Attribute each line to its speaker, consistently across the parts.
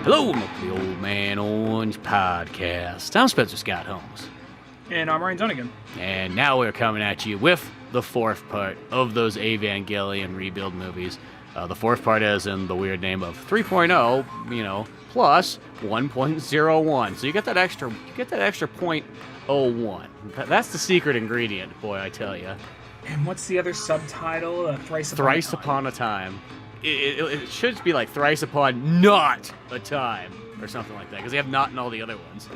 Speaker 1: Hello, welcome to the Old Man Orange Podcast. I'm Spencer Scott Holmes.
Speaker 2: And I'm Ryan Zonigan.
Speaker 1: And now we're coming at you with the fourth part of those Evangelion rebuild movies. The fourth part is in the weird name of 3.0, plus 1.01. So you get that extra .01. That's the secret ingredient, boy, I tell you.
Speaker 2: And what's the other subtitle?
Speaker 1: Thrice Upon a Time. It should be like Thrice Upon Not a Time or something like that, because they have not in all the other ones.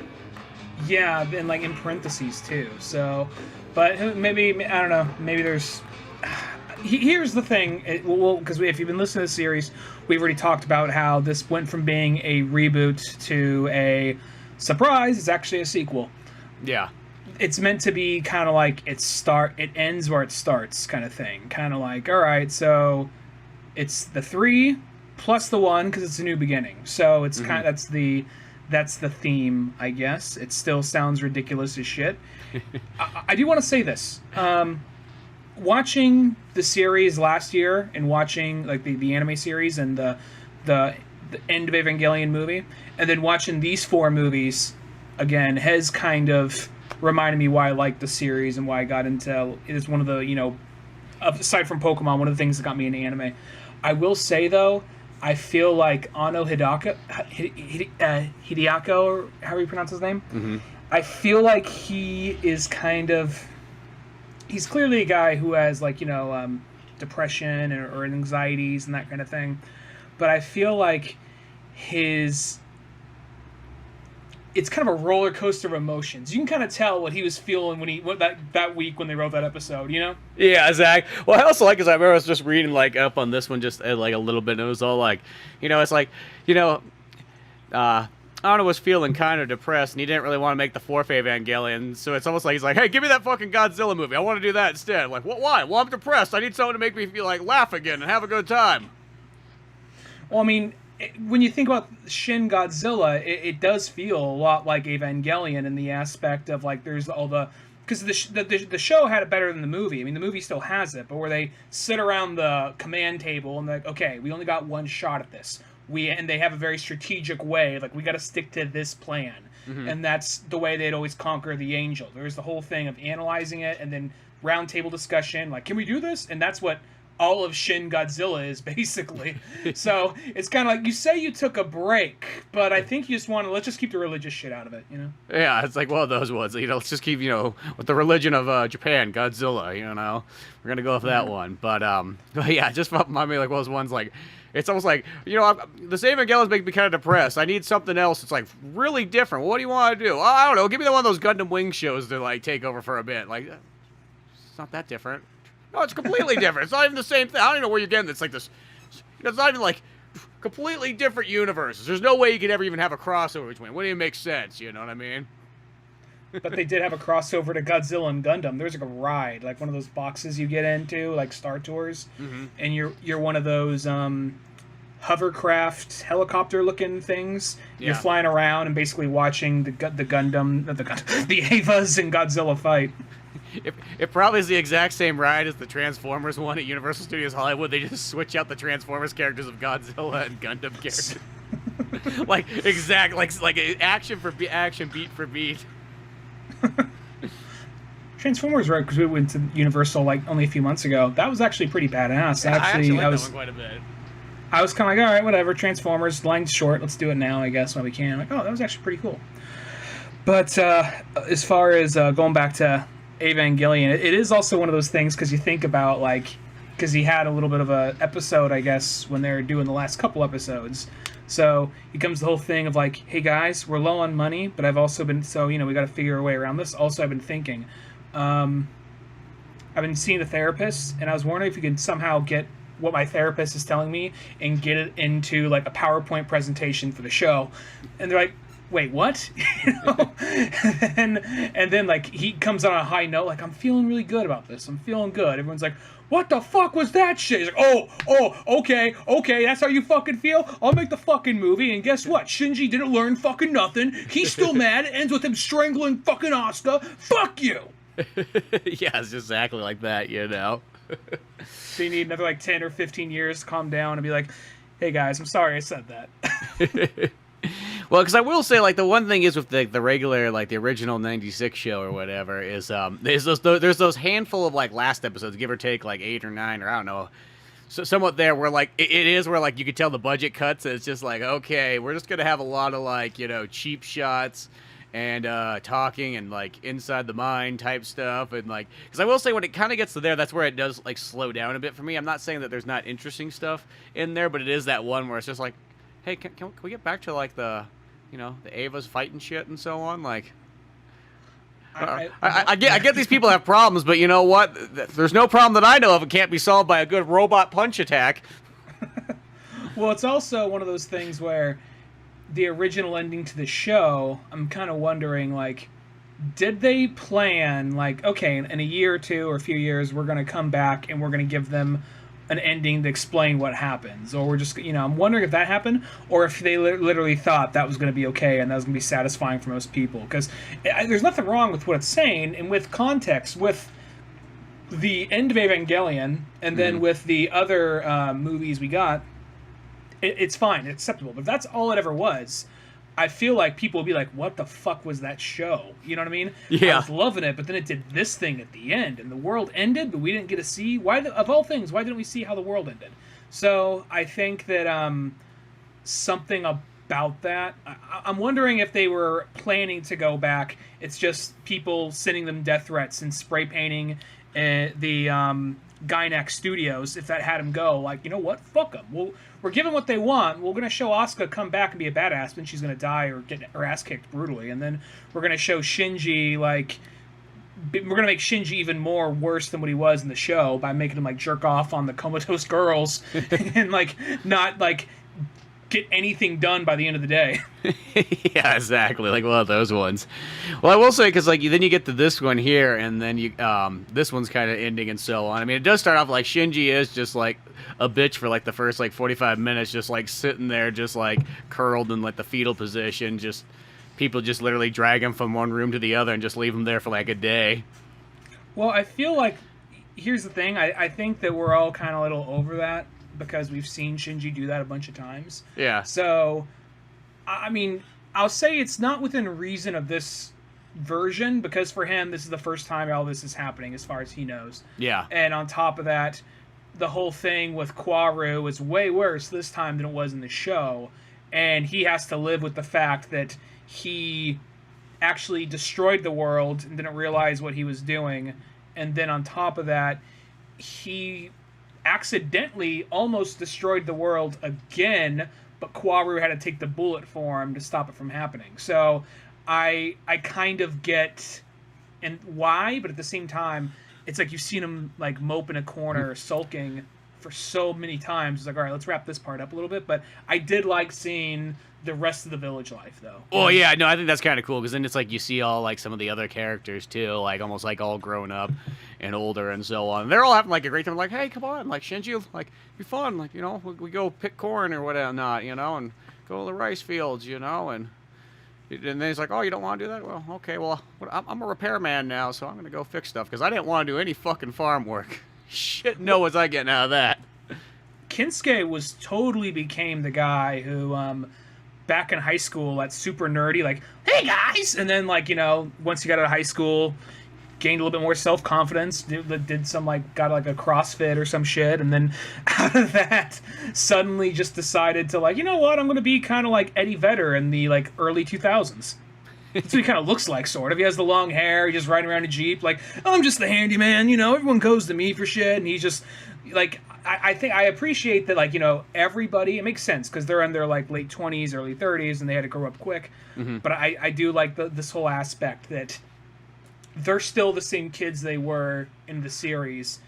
Speaker 2: Yeah, and like in parentheses too. So, but maybe, I don't know, maybe there's... Here's the thing, because if you've been listening to the series, we've already talked about how this went from being a reboot to a surprise. It's actually a sequel.
Speaker 1: Yeah.
Speaker 2: It's meant to be kind of like it ends where it starts kind of thing. Kind of like, all right, so it's the 3 plus the 1 because it's a new beginning. So it's kind of that's the theme, I guess. It still sounds ridiculous as shit. I do want to say this. Watching the series last year and watching like the anime series and the end of Evangelion movie, and then watching these 4 movies again has kind of reminded me why I like the series and why I got into it. Is one of the, aside from Pokemon, one of the things that got me into anime. I will say though, I feel like Ano Hideako, or how do you pronounce his name? Mm-hmm. I feel like he is he's clearly a guy who has depression or anxieties and that kind of thing. But I feel like it's kind of a roller coaster of emotions. You can kind of tell what he was feeling when that week when they wrote that episode,
Speaker 1: Yeah, Zach. Well, I also like, because I remember I was just reading up on this one just a little bit, and it was all it's Anna was feeling kind of depressed, and he didn't really want to make the fourth Evangelion, so it's almost like he's like, hey, give me that fucking Godzilla movie. I want to do that instead. I'm like, what? Why? Well, I'm depressed. I need someone to make me feel laugh again and have a good time.
Speaker 2: Well, I mean, when you think about Shin Godzilla, it does feel a lot like Evangelion in the aspect of there's all the, because the show had it better than the movie. I mean, the movie still has it, but where they sit around the command table and they're like, okay, we only got one shot at this. And they have a very strategic way, we got to stick to this plan. Mm-hmm. And that's the way they'd always conquer the angel. There's the whole thing of analyzing it and then round table discussion, can we do this? And that's what all of Shin Godzilla is, basically. So it's kind of like, you say you took a break, but I think you just let's just keep the religious shit out of it,
Speaker 1: Yeah, it's like one of those ones. Let's just keep, with the religion of Japan, Godzilla, we're going to go with that one. But yeah, just remind me one of those ones, it's almost like, the same Evangelions make me kind of depressed. I need something else that's really different. What do you want to do? I don't know. Give me one of those Gundam Wing shows to take over for a bit. It's not that different. No, it's completely different. It's not even the same thing. I don't even know where you're getting this. It's not even completely different universes. There's no way you could ever even have a crossover between. Wouldn't even make sense. You know what I mean?
Speaker 2: But they did have a crossover to Godzilla and Gundam. There's a ride, one of those boxes you get into, Star Tours, and you're one of those hovercraft helicopter-looking things. Yeah. You're flying around and basically watching the Gundam, the Evas and Godzilla fight.
Speaker 1: It probably is the exact same ride as the Transformers one at Universal Studios Hollywood. They just switch out the Transformers characters of Godzilla and Gundam characters. Action for action, beat for beat.
Speaker 2: Transformers, right? Because we went to Universal only a few months ago. That was actually pretty badass.
Speaker 1: Yeah, I actually liked that one quite a bit.
Speaker 2: I was kind of all right, whatever. Transformers, line's short. Let's do it now, I guess, while we can. That was actually pretty cool. But as far as going back to Evangelion, it is also one of those things, because you think about because he had a little bit of a episode, I guess, when they were doing the last couple episodes. So it comes the whole thing of hey guys, we're low on money, but I've also been, we got to figure a way around this. Also, I've been thinking, I've been seeing a therapist, and I was wondering if you could somehow get what my therapist is telling me and get it into a PowerPoint presentation for the show. And they're like, wait, what? and then he comes on a high note, I'm feeling really good about this. I'm feeling good. Everyone's like, what the fuck was that shit? He's like, okay, that's how you fucking feel? I'll make the fucking movie, and guess what? Shinji didn't learn fucking nothing. He's still mad. It ends with him strangling fucking Asuka. Fuck you!
Speaker 1: Yeah, it's exactly like that,
Speaker 2: So you need another 10 or 15 years to calm down and be like, hey guys, I'm sorry I said that.
Speaker 1: Well, because I will say, like, the one thing is with the regular, like, the original 96 show or whatever, is there's those handful of, like, last episodes, give or take, like, 8 or 9, or I don't know, so somewhat there where, like, it is where, like, you could tell the budget cuts, and it's just like, okay, we're just going to have a lot of, like, you know, cheap shots and talking and, like, inside the mind type stuff, and, like, because I will say when it kind of gets to there, that's where it does, like, slow down a bit for me. I'm not saying that there's not interesting stuff in there, but it is that one where it's just like, hey, can we get back to, like, the, you know, the Avas fighting shit and so on? Like, I get these people have problems, but you know what? There's no problem that I know of. It can't be solved by a good robot punch attack.
Speaker 2: Well, it's also one of those things where the original ending to the show, I'm kind of wondering, like, did they plan, like, okay, in a year or two or a few years, we're going to come back and we're going to give them an ending to explain what happens, or we're just, you know, I'm wondering if that happened, or if they literally thought that was going to be okay and that was going to be satisfying for most people, because there's nothing wrong with what it's saying, and with context, with the end of Evangelion, and then with the other movies we got, it's fine, it's acceptable, but if that's all it ever was, I feel like people would be like, what the fuck was that show? You know what I mean?
Speaker 1: Yeah.
Speaker 2: I was loving it, but then it did this thing at the end, and the world ended, but we didn't get to see, of all things, why didn't we see how the world ended? So I think that something about that, I'm wondering if they were planning to go back. It's just people sending them death threats and spray painting the Gynax Studios, if that had them go, like, you know what, fuck them. We're giving what they want. We're going to show Asuka come back and be a badass, then she's going to die or get her ass kicked brutally. And then we're going to show Shinji, like, we're going to make Shinji even more worse than what he was in the show by making him, like, jerk off on the comatose girls and, like, not, like, get anything done by the end of the day.
Speaker 1: Yeah, exactly. Like one of those ones. Well, I will say, because, like, then you get to this one here, and then you this one's kind of ending and so on. I mean, it does start off like Shinji is just like a bitch for like the first like 45 minutes, just like sitting there, just like curled in like the fetal position. Just people just literally drag him from one room to the other and just leave him there for like a day.
Speaker 2: Well, I feel like here's the thing. I think that we're all kind of a little over that, because we've seen Shinji do that a bunch of times.
Speaker 1: Yeah.
Speaker 2: So, I mean, I'll say it's not within reason of this version, because for him, this is the first time all this is happening, as far as he knows.
Speaker 1: Yeah.
Speaker 2: And on top of that, the whole thing with Kwaru is way worse this time than it was in the show. And he has to live with the fact that he actually destroyed the world and didn't realize what he was doing. And then on top of that, he accidentally almost destroyed the world again, but Kwaru had to take the bullet for him to stop it from happening. So I kind of get and why, but at the same time, it's like you've seen him like mope in a corner, sulking for so many times. It's like, all right, let's wrap this part up a little bit. But I did like seeing the rest of the village life, though.
Speaker 1: Oh yeah, no, I think that's kind of cool, because then it's like you see all like some of the other characters too, like almost like all grown up and older and so on. They're all having like a great time. Like, hey, come on, like Shinji, like be fun, like, you know, we go pick corn or whatever, not, you know, and go to the rice fields, you know, and then he's like, oh, you don't want to do that? Well, okay, well, I'm a repairman now, so I'm gonna go fix stuff, because I didn't want to do any fucking farm work. Shit, no, was I getting out of that?
Speaker 2: Kinsuke was totally became the guy who, back in high school, that's super nerdy, like, hey guys, and then, like, you know, once he got out of high school, gained a little bit more self-confidence, did some, like, got like a CrossFit or some shit, and then out of that, suddenly just decided to, like, you know what, I'm gonna be kind of like Eddie Vedder in the, like, early 2000s. That's what he kind of looks like, sort of. He has the long hair, he's just riding around a Jeep, like, oh, I'm just the handyman, you know, everyone goes to me for shit, and he's just, like, I think I appreciate that, like, you know, everybody, it makes sense, because they're in their, like, late 20s, early 30s, and they had to grow up quick, but I do like this whole aspect that they're still the same kids they were in the series,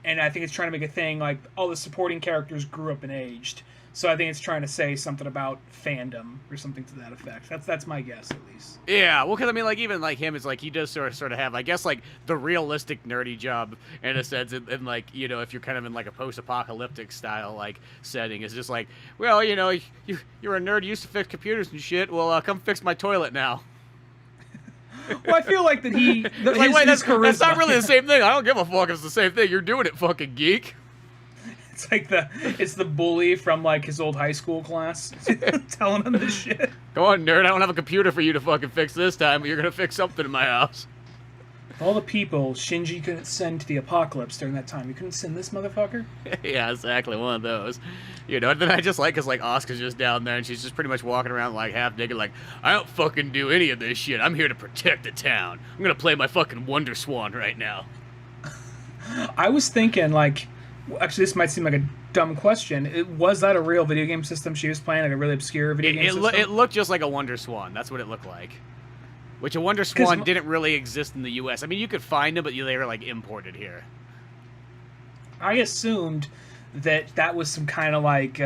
Speaker 2: and I think it's trying to make a thing, like, all the supporting characters grew up and aged, so I think it's trying to say something about fandom, or something to that effect. That's my guess, at least.
Speaker 1: Yeah, well, because, I mean, like, even, like, him, is like, he does sort of have, I guess, like, the realistic nerdy job, in a sense, and, like, you know, if you're kind of in, like, a post-apocalyptic style, like, setting, it's just like, well, you know, you're a nerd, you used to fix computers and shit, well, come fix my toilet now.
Speaker 2: Well, I feel like that
Speaker 1: that's not really the same thing. I don't give a fuck if it's the same thing. You're doing it, fucking geek.
Speaker 2: It's the bully from like his old high school class telling him this shit.
Speaker 1: Come on, nerd. I don't have a computer for you to fucking fix this time, but you're gonna fix something in my house.
Speaker 2: All the people Shinji couldn't send to the apocalypse during that time, you couldn't send this motherfucker?
Speaker 1: Yeah, exactly, one of those. You know, and then I just like, cause like Asuka's just down there and she's just pretty much walking around like half naked, like, I don't fucking do any of this shit. I'm here to protect the town. I'm gonna play my fucking Wonder Swan right now.
Speaker 2: I was thinking, like, actually, this might seem like a dumb question. Was that a real video game system she was playing, like a really obscure video game system?
Speaker 1: It looked just like a Wonder Swan. That's what it looked like. Which a Wonder Swan didn't really exist in the U.S. I mean, you could find them, but they were, like, imported here.
Speaker 2: I assumed that was some kind of, like,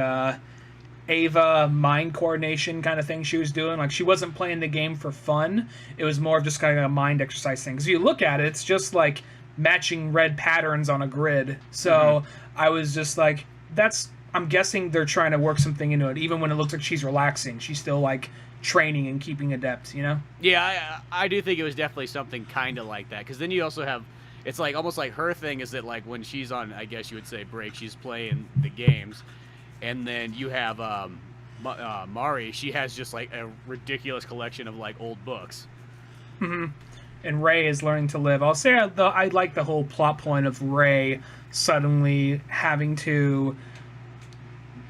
Speaker 2: Ava mind coordination kind of thing she was doing. Like, she wasn't playing the game for fun. It was more of just kind of a mind exercise thing. Because if you look at it, it's just, like, matching red patterns on a grid. So I was just like, I'm guessing they're trying to work something into it. Even when it looks like she's relaxing, she's still, like, training and keeping adept, you know?
Speaker 1: Yeah, I do think it was definitely something kind of like that, because then you also have, it's like almost like her thing is that like when she's on, I guess you would say break, she's playing the games, and then you have Mari, she has just like a ridiculous collection of like old books.
Speaker 2: And Rey is learning to live. I'll say I like the whole plot point of Rey suddenly having to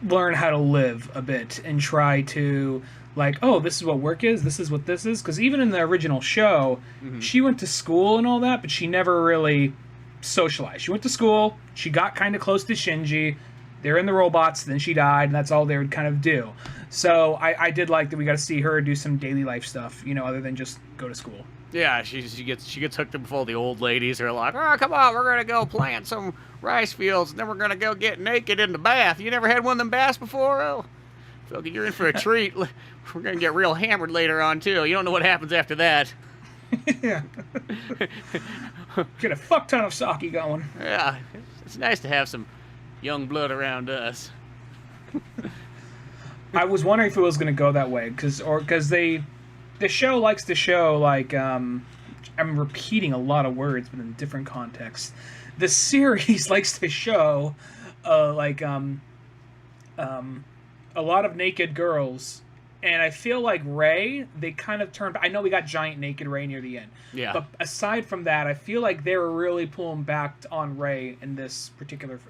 Speaker 2: learn how to live a bit and try to, like, oh, this is what work is, this is what this is. Because even in the original show, she went to school and all that, but she never really socialized. She went to school, she got kind of close to Shinji, they're in the robots, then she died, and that's all they would kind of do. So I did like that we got to see her do some daily life stuff, you know, other than just go to school.
Speaker 1: Yeah, she gets hooked up with all the old ladies who are like, oh, come on, we're gonna go plant some rice fields, and then we're gonna go get naked in the bath. You never had one of them baths before? Oh, feel like you're in for a treat. We're gonna get real hammered later on too. You don't know what happens after that.
Speaker 2: Yeah. Get a fuck ton of sake going.
Speaker 1: Yeah, it's nice to have some young blood around us.
Speaker 2: I was wondering if it was going to go that way, because the show likes to show, like, I'm repeating a lot of words, but in different contexts. The series likes to show, a lot of naked girls, and I feel like Rey, they kind of turned. I know we got giant naked Rey near the end,
Speaker 1: yeah.
Speaker 2: But aside from that, I feel like they were really pulling back on Rey in this particular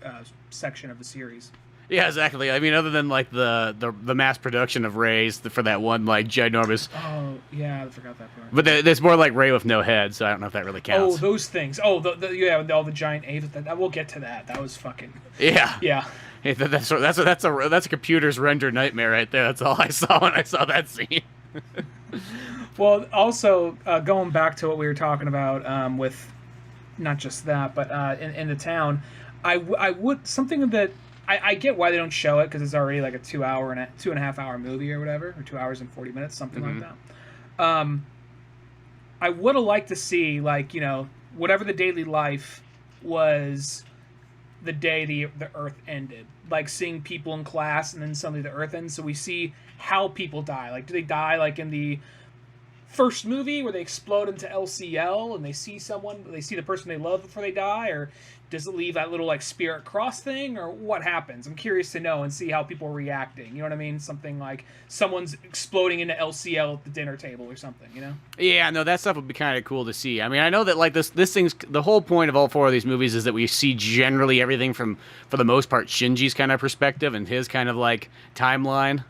Speaker 2: section of the series.
Speaker 1: Yeah, exactly. I mean, other than like the mass production of Rey's for that one like ginormous.
Speaker 2: Oh yeah, I forgot that part.
Speaker 1: But there's more like Rey with no head, so I don't know if that really counts.
Speaker 2: Oh, those things. Oh, yeah, all the giant apes. We'll get to that. That was fucking.
Speaker 1: Yeah.
Speaker 2: Yeah.
Speaker 1: Hey, that's a computer's render nightmare right there. That's all I saw when I saw that scene.
Speaker 2: Well, also going back to what we were talking about with not just that, but in the town, I would something that. I get why they don't show it, because it's already like a 2.5 hour movie or whatever, or 2 hours and 40 minutes, something like that. I would have liked to see, like, you know, whatever the daily life was the day the Earth ended. Like seeing people in class and then suddenly the Earth ends, so we see how people die. Like, do they die like in the first movie where they explode into LCL and they see the person they love before they die, or does it leave that little like spirit cross thing, or what happens? I'm curious to know and see how people are reacting. You know what I mean? Something like someone's exploding into LCL at the dinner table or something, you know?
Speaker 1: Yeah, no, that stuff would be kind of cool to see. I mean, I know that like this thing's the whole point of all four of these movies is that we see generally everything from, for the most part, Shinji's kind of perspective and his kind of like timeline.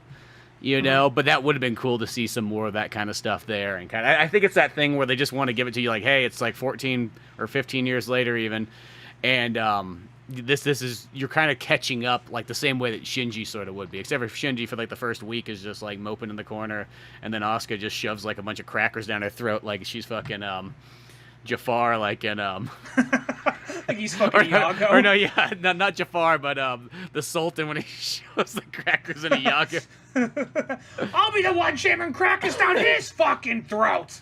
Speaker 1: You know, but that would have been cool to see some more of that kind of stuff there. And kind of, I think it's that thing where they just want to give it to you like, hey, it's like 14 or 15 years later even. And this is, you're kind of catching up like the same way that Shinji sort of would be. Except for Shinji for like the first week is just like moping in the corner. And then Asuka just shoves like a bunch of crackers down her throat like she's fucking Jafar, like in
Speaker 2: like he's fucking Iago.
Speaker 1: Or no, yeah, not Jafar, but the Sultan when he shoves the crackers in Iago.
Speaker 2: I'll be the one jamming crackers down his fucking throat.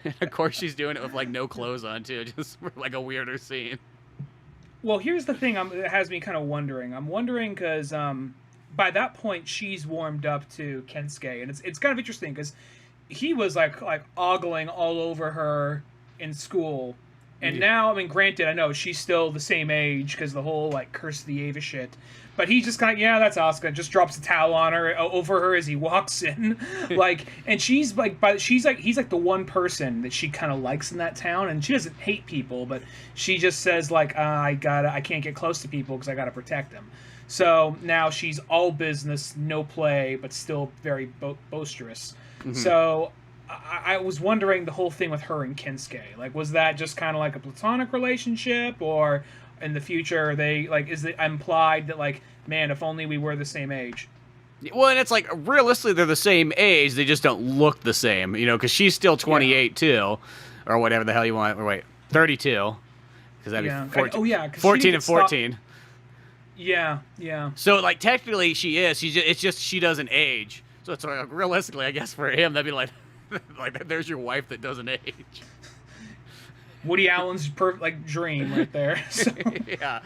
Speaker 1: And of course, she's doing it with like no clothes on too, just for like a weirder scene.
Speaker 2: Well, here's the thing that has me kind of wondering. I'm wondering because by that point she's warmed up to Kensuke, and it's kind of interesting because he was like ogling all over her in school And now, I mean, granted, I know she's still the same age because the whole like Curse of the Ava shit. But he just kind of, yeah, that's Asuka. Just drops a towel on her over her as he walks in, like, and she's like, he's like the one person that she kind of likes in that town, and she doesn't hate people, but she just says like, I can't get close to people because I gotta protect them. So now she's all business, no play, but still very boisterous. Mm-hmm. So I was wondering the whole thing with her and Kinsuke. Like, was that just kind of like a platonic relationship, or in the future they like, is it implied that like, man, if only we were the same age?
Speaker 1: Well, and it's like, realistically, they're the same age. They just don't look the same, you know, because she's still 28 too, or whatever the hell you want. Or wait, 32, because that'd be 14, 14 and 14.
Speaker 2: Yeah, yeah.
Speaker 1: So like, technically, she is. It's just she doesn't age. So it's like, realistically, I guess for him, that'd be like. Like, there's your wife that doesn't age.
Speaker 2: Woody Allen's dream right there. So.
Speaker 1: Yeah,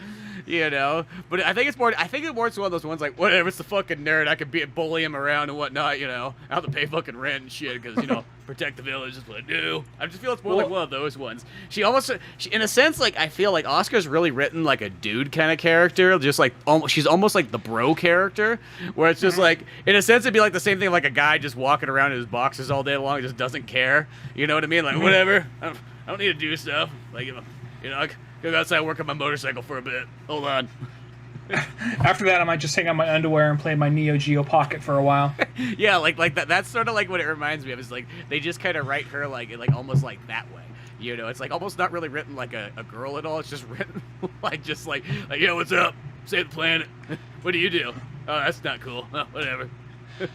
Speaker 1: you know. But I think it's more. It's one of those ones like, whatever. It's the fucking nerd. I could bully him around and whatnot. You know, I have to pay fucking rent and shit because protect the village is what I do. I just feel it's more like one of those ones. She, in a sense, like I feel like Asuka's really written like a dude kind of character. Just like she's almost like the bro character, where it's just like, in a sense, it'd be like the same thing like a guy just walking around in his boxers all day long, just doesn't care. You know what I mean? Like whatever. I don't need to do stuff. Like, I go outside and work on my motorcycle for a bit. Hold on.
Speaker 2: After that, I might just hang on my underwear and play my Neo Geo Pocket for a while.
Speaker 1: Yeah, like that. That's sort of like what it reminds me of. Is like they just kind of write her like almost like that way. You know, it's like almost not really written like a girl at all. It's just written like yo, what's up? Save the planet. What do you do? Oh, that's not cool. Oh, whatever.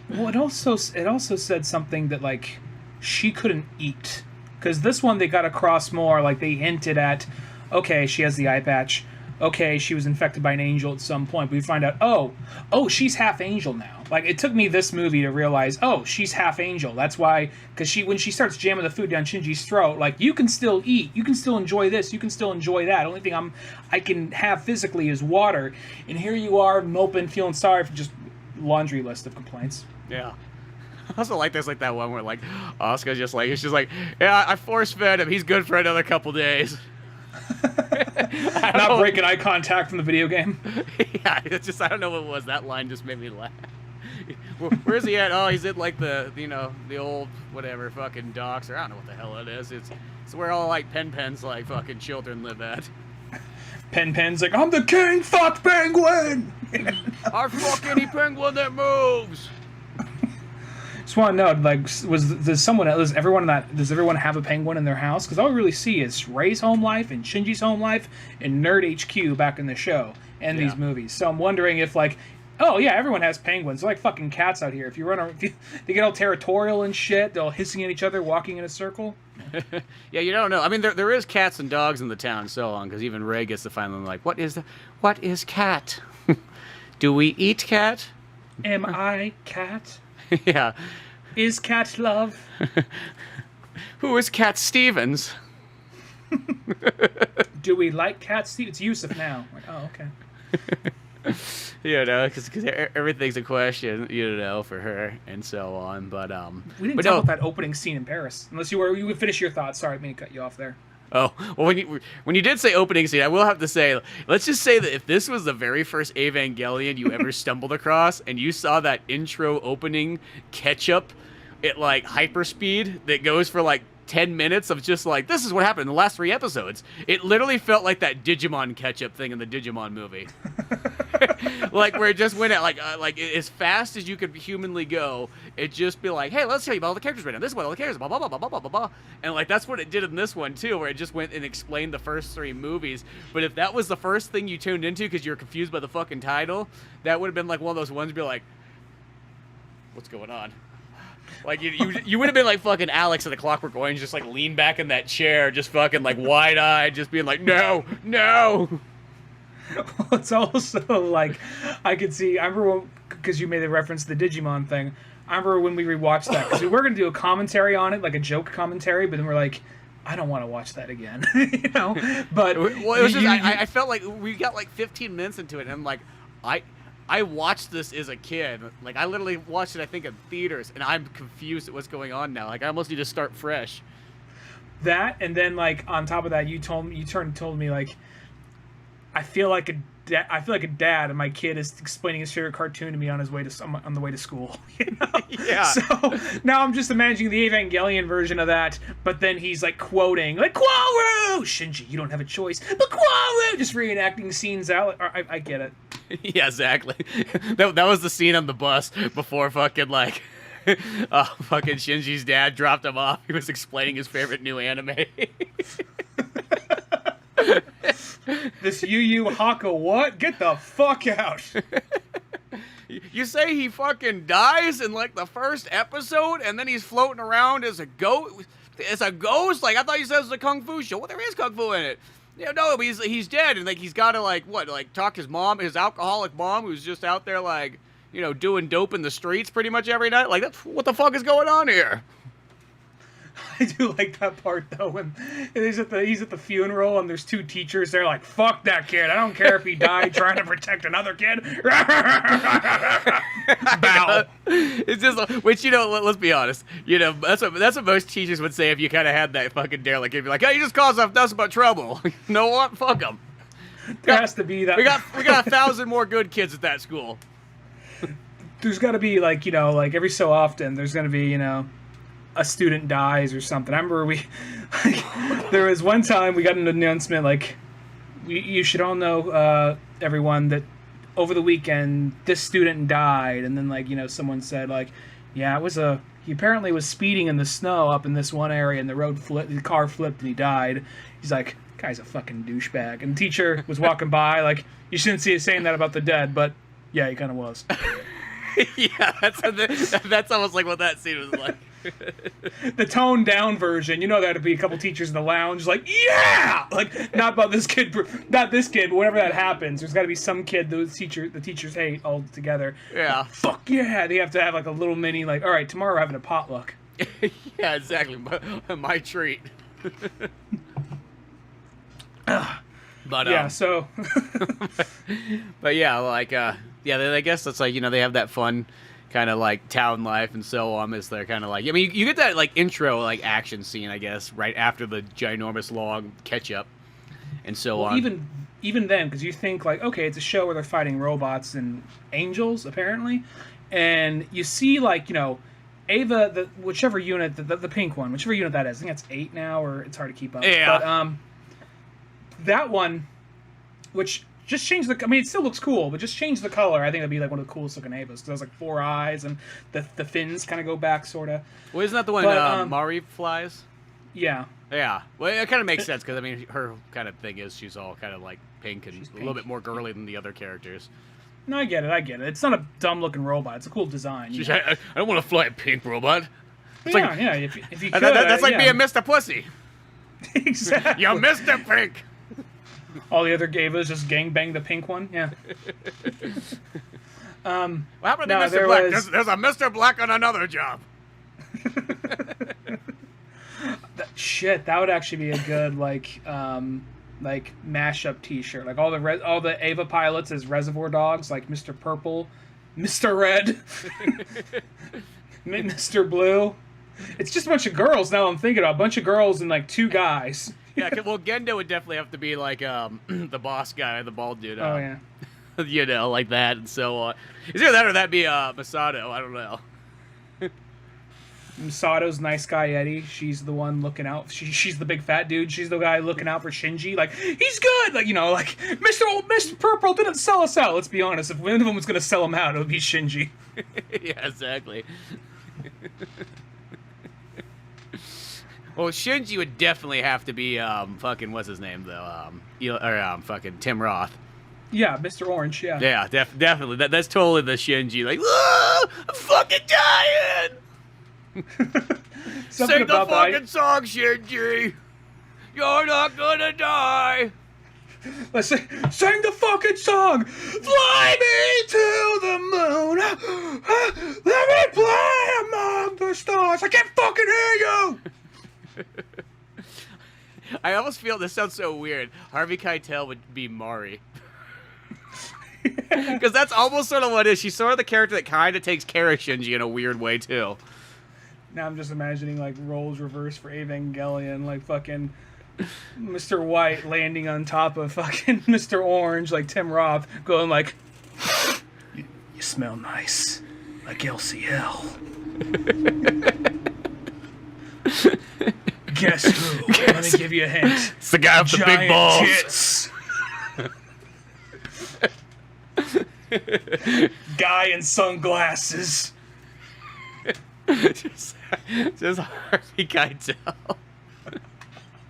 Speaker 2: Well, it also said something that like she couldn't eat. Because this one, they got across more, like they hinted at, okay, she has the eye patch. Okay, she was infected by an angel at some point. But we find out, oh, she's half angel now. Like, it took me this movie to realize, oh, she's half angel. That's why, because when she starts jamming the food down Shinji's throat, like, you can still eat. You can still enjoy this. You can still enjoy that. The only thing I can have physically is water. And here you are, moping, feeling sorry for just laundry list of complaints.
Speaker 1: Yeah. I also like there's like that one where like Asuka's just like, it's just like, yeah, I force fed him. He's good for another couple days.
Speaker 2: Not breaking eye contact from the video game.
Speaker 1: Yeah, it's just, I don't know what it was. That line just made me laugh. Where's he at? Oh, he's at like the old whatever fucking docks, or I don't know what the hell it is. It's where all like Pen's like fucking children live at.
Speaker 2: Pen's like, I'm the king, fuck penguin.
Speaker 1: I fuck any penguin that moves.
Speaker 2: Just want to know, like, does everyone have a penguin in their house? Because all we really see is Rei's home life and Shinji's home life and Nerd HQ back in the show and these movies. So I'm wondering if, like, oh yeah, everyone has penguins. They're like fucking cats out here. They get all territorial and shit. They're all hissing at each other, walking in a circle.
Speaker 1: Yeah, you don't know. I mean, there is cats and dogs in the town and so on, because even Rei gets to find them like, what is cat? Do we eat cat?
Speaker 2: Am I cat?
Speaker 1: Yeah.
Speaker 2: Is Cat love?
Speaker 1: Who is Cat Stevens?
Speaker 2: Do we like Cat Stevens? It's Yusuf now. Like, oh, okay.
Speaker 1: You know, because everything's a question, you know, for her and so on. But
Speaker 2: we didn't talk about that opening scene in Paris. Unless you would finish your thoughts. Sorry, I didn't mean to cut you off there.
Speaker 1: Oh, well, when you did say opening scene, I will have to say, let's just say that if this was the very first Evangelion you ever stumbled across, and you saw that intro opening catch-up at, like, hyperspeed that goes for, like, 10 minutes of just, like, this is what happened in the last 3 episodes, it literally felt like that Digimon catch-up thing in the Digimon movie. Like, where it just went at, like as fast as you could humanly go, it just be like, hey, let's tell you about all the characters right now. This is what all the characters, blah, blah, blah, blah, blah, blah, blah. And, like, that's what it did in this one, too, where it just went and explained the first 3 movies. But if that was the first thing you tuned into because you were confused by the fucking title, that would have been, like, one of those ones be like, what's going on? Like, you would have been like fucking Alex at the Clockwork Orange, just, like, lean back in that chair, just fucking, like, wide-eyed, just being like, no!
Speaker 2: Well, it's also like, I remember because you made the reference to the Digimon thing. I remember when we rewatched that, because we were going to do a commentary on it, like a joke commentary, but then we're like, I don't want to watch that again, you know? But
Speaker 1: well, it was just, I felt like we got like 15 minutes into it, and I'm like, I watched this as a kid. Like, I literally watched it, I think, in theaters, and I'm confused at what's going on now. Like, I almost need to start fresh.
Speaker 2: That, and then like on top of that, you told me like, I feel like a dad, and my kid is explaining his favorite cartoon to me on the way to school. You know?
Speaker 1: Yeah.
Speaker 2: So now I'm just imagining the Evangelion version of that, but then he's like quoting like Kwaru, Shinji, you don't have a choice, but Kwaru, just reenacting scenes out. I get it.
Speaker 1: Yeah, exactly. That was the scene on the bus before fucking like. Fucking Shinji's dad dropped him off. He was explaining his favorite new anime.
Speaker 2: This Yu Yu Haka what? Get the fuck out.
Speaker 1: You say he fucking dies in like the first episode, and then he's floating around as a ghost. As a ghost? Like I thought you said it was a kung fu show. Well, there is kung fu in it. Yeah, no, but he's dead, and like he's got to like talk his mom, his alcoholic mom, who's just out there like doing dope in the streets pretty much every night. Like that's what the fuck is going on here.
Speaker 2: I do like that part though when he's at the funeral and there's two teachers. They're like, "Fuck that kid! I don't care if he died trying to protect another kid." Bow.
Speaker 1: It's just, which let's be honest. That's what most teachers would say if you kind of had that fucking dare. Like, if you're like, "Hey, you just caused us nothing but trouble." You know what? Fuck them.
Speaker 2: There has to be that.
Speaker 1: We got 1,000 more good kids at that school.
Speaker 2: There's got to be like every so often there's going to be a student dies or something. I remember there was one time we got an announcement like, you should all know, everyone, that over the weekend this student died, and then someone said like, yeah, he apparently was speeding in the snow up in this one area and the car flipped and he died. He's like, guy's a fucking douchebag. And the teacher was walking by like, you shouldn't see us saying that about the dead, but yeah, he kind of was.
Speaker 1: Yeah, that's almost like what that scene was like.
Speaker 2: The toned down version, that'd be a couple teachers in the lounge like, yeah, like not about this kid, not this kid, but whenever that happens, there's got to be some kid the teachers hate all together.
Speaker 1: Yeah.
Speaker 2: Fuck yeah, they have to have like a little mini like, all right, tomorrow we're having a potluck.
Speaker 1: Yeah, exactly. My treat. But
Speaker 2: yeah, so.
Speaker 1: But yeah, like I guess that's like they have that fun kind of like town life and so on. Is they're kind of like, I mean, you get that like intro like action scene, I guess, right after the ginormous long catch up and so on.
Speaker 2: Even then, because you think like, okay, it's a show where they're fighting robots and angels apparently, and you see like Ava, whichever unit, the pink one, whichever unit that is. I think that's 8 now, or it's hard to keep up.
Speaker 1: Yeah.
Speaker 2: But that one, which just changed the. I mean, it still looks cool, but just change the color. I think that'd be like one of the coolest looking Avas, because it has like 4 eyes and the fins kind of go back, sort of.
Speaker 1: Well, isn't that the one Mari flies?
Speaker 2: Yeah.
Speaker 1: Yeah. Well, it kind of makes sense because I mean, her kind of thing is she's all kind of like pink and a little bit more girly than the other characters.
Speaker 2: No, I get it. It's not a dumb looking robot. It's a cool design.
Speaker 1: I don't want to fly a pink robot.
Speaker 2: It's yeah. If you could,
Speaker 1: that's like being Mr. Pussy.
Speaker 2: Exactly.
Speaker 1: You're Mr. Pink.
Speaker 2: All the other Gavas just gangbang the pink one. Yeah.
Speaker 1: What happened to Mr. Black? There's a Mr. Black on another job.
Speaker 2: That would actually be a good like mashup T-shirt. Like all the Ava pilots as Reservoir Dogs, like Mr. Purple, Mr. Red, Mr. Blue. It's just a bunch of girls. Now I'm thinking about a bunch of girls and like 2 guys.
Speaker 1: Yeah, well, Gendo would definitely have to be like the boss guy, the bald dude.
Speaker 2: Oh yeah.
Speaker 1: Like that and so on. Is either that or that'd be Masato? I don't know.
Speaker 2: Misato's nice guy Eddie. She's the one looking out. She's the big fat dude. She's the guy looking out for Shinji. Like, he's good. Like, like Mr. Purple didn't sell us out. Let's be honest. If one of them was gonna sell him out, it would be Shinji.
Speaker 1: Yeah, exactly. Well, Shinji would definitely have to be fucking what's his name though? Fucking Tim Roth.
Speaker 2: Yeah, Mr. Orange. Yeah.
Speaker 1: Yeah, definitely. That's totally the Shinji. Like, I'm fucking dying. Sing the fucking song, Shinji. You're not gonna die.
Speaker 2: Let's sing the fucking song. Fly me to the moon. Let me play among the stars. I can't fucking hear you.
Speaker 1: I almost feel this sounds so weird. Harvey Keitel would be Mari. Because that's almost sort of what it is. She's sort of the character that kind of takes care of Shinji in a weird way, too.
Speaker 2: Now I'm just imagining like roles reversed for Evangelion, like fucking Mr. White landing on top of fucking Mr. Orange, like Tim Roth, going like, "You smell nice, like LCL." Guess who? Let me give you a hint.
Speaker 1: It's the guy with the big balls.
Speaker 2: Tits. Guy in sunglasses.
Speaker 1: just Harvey Keitel.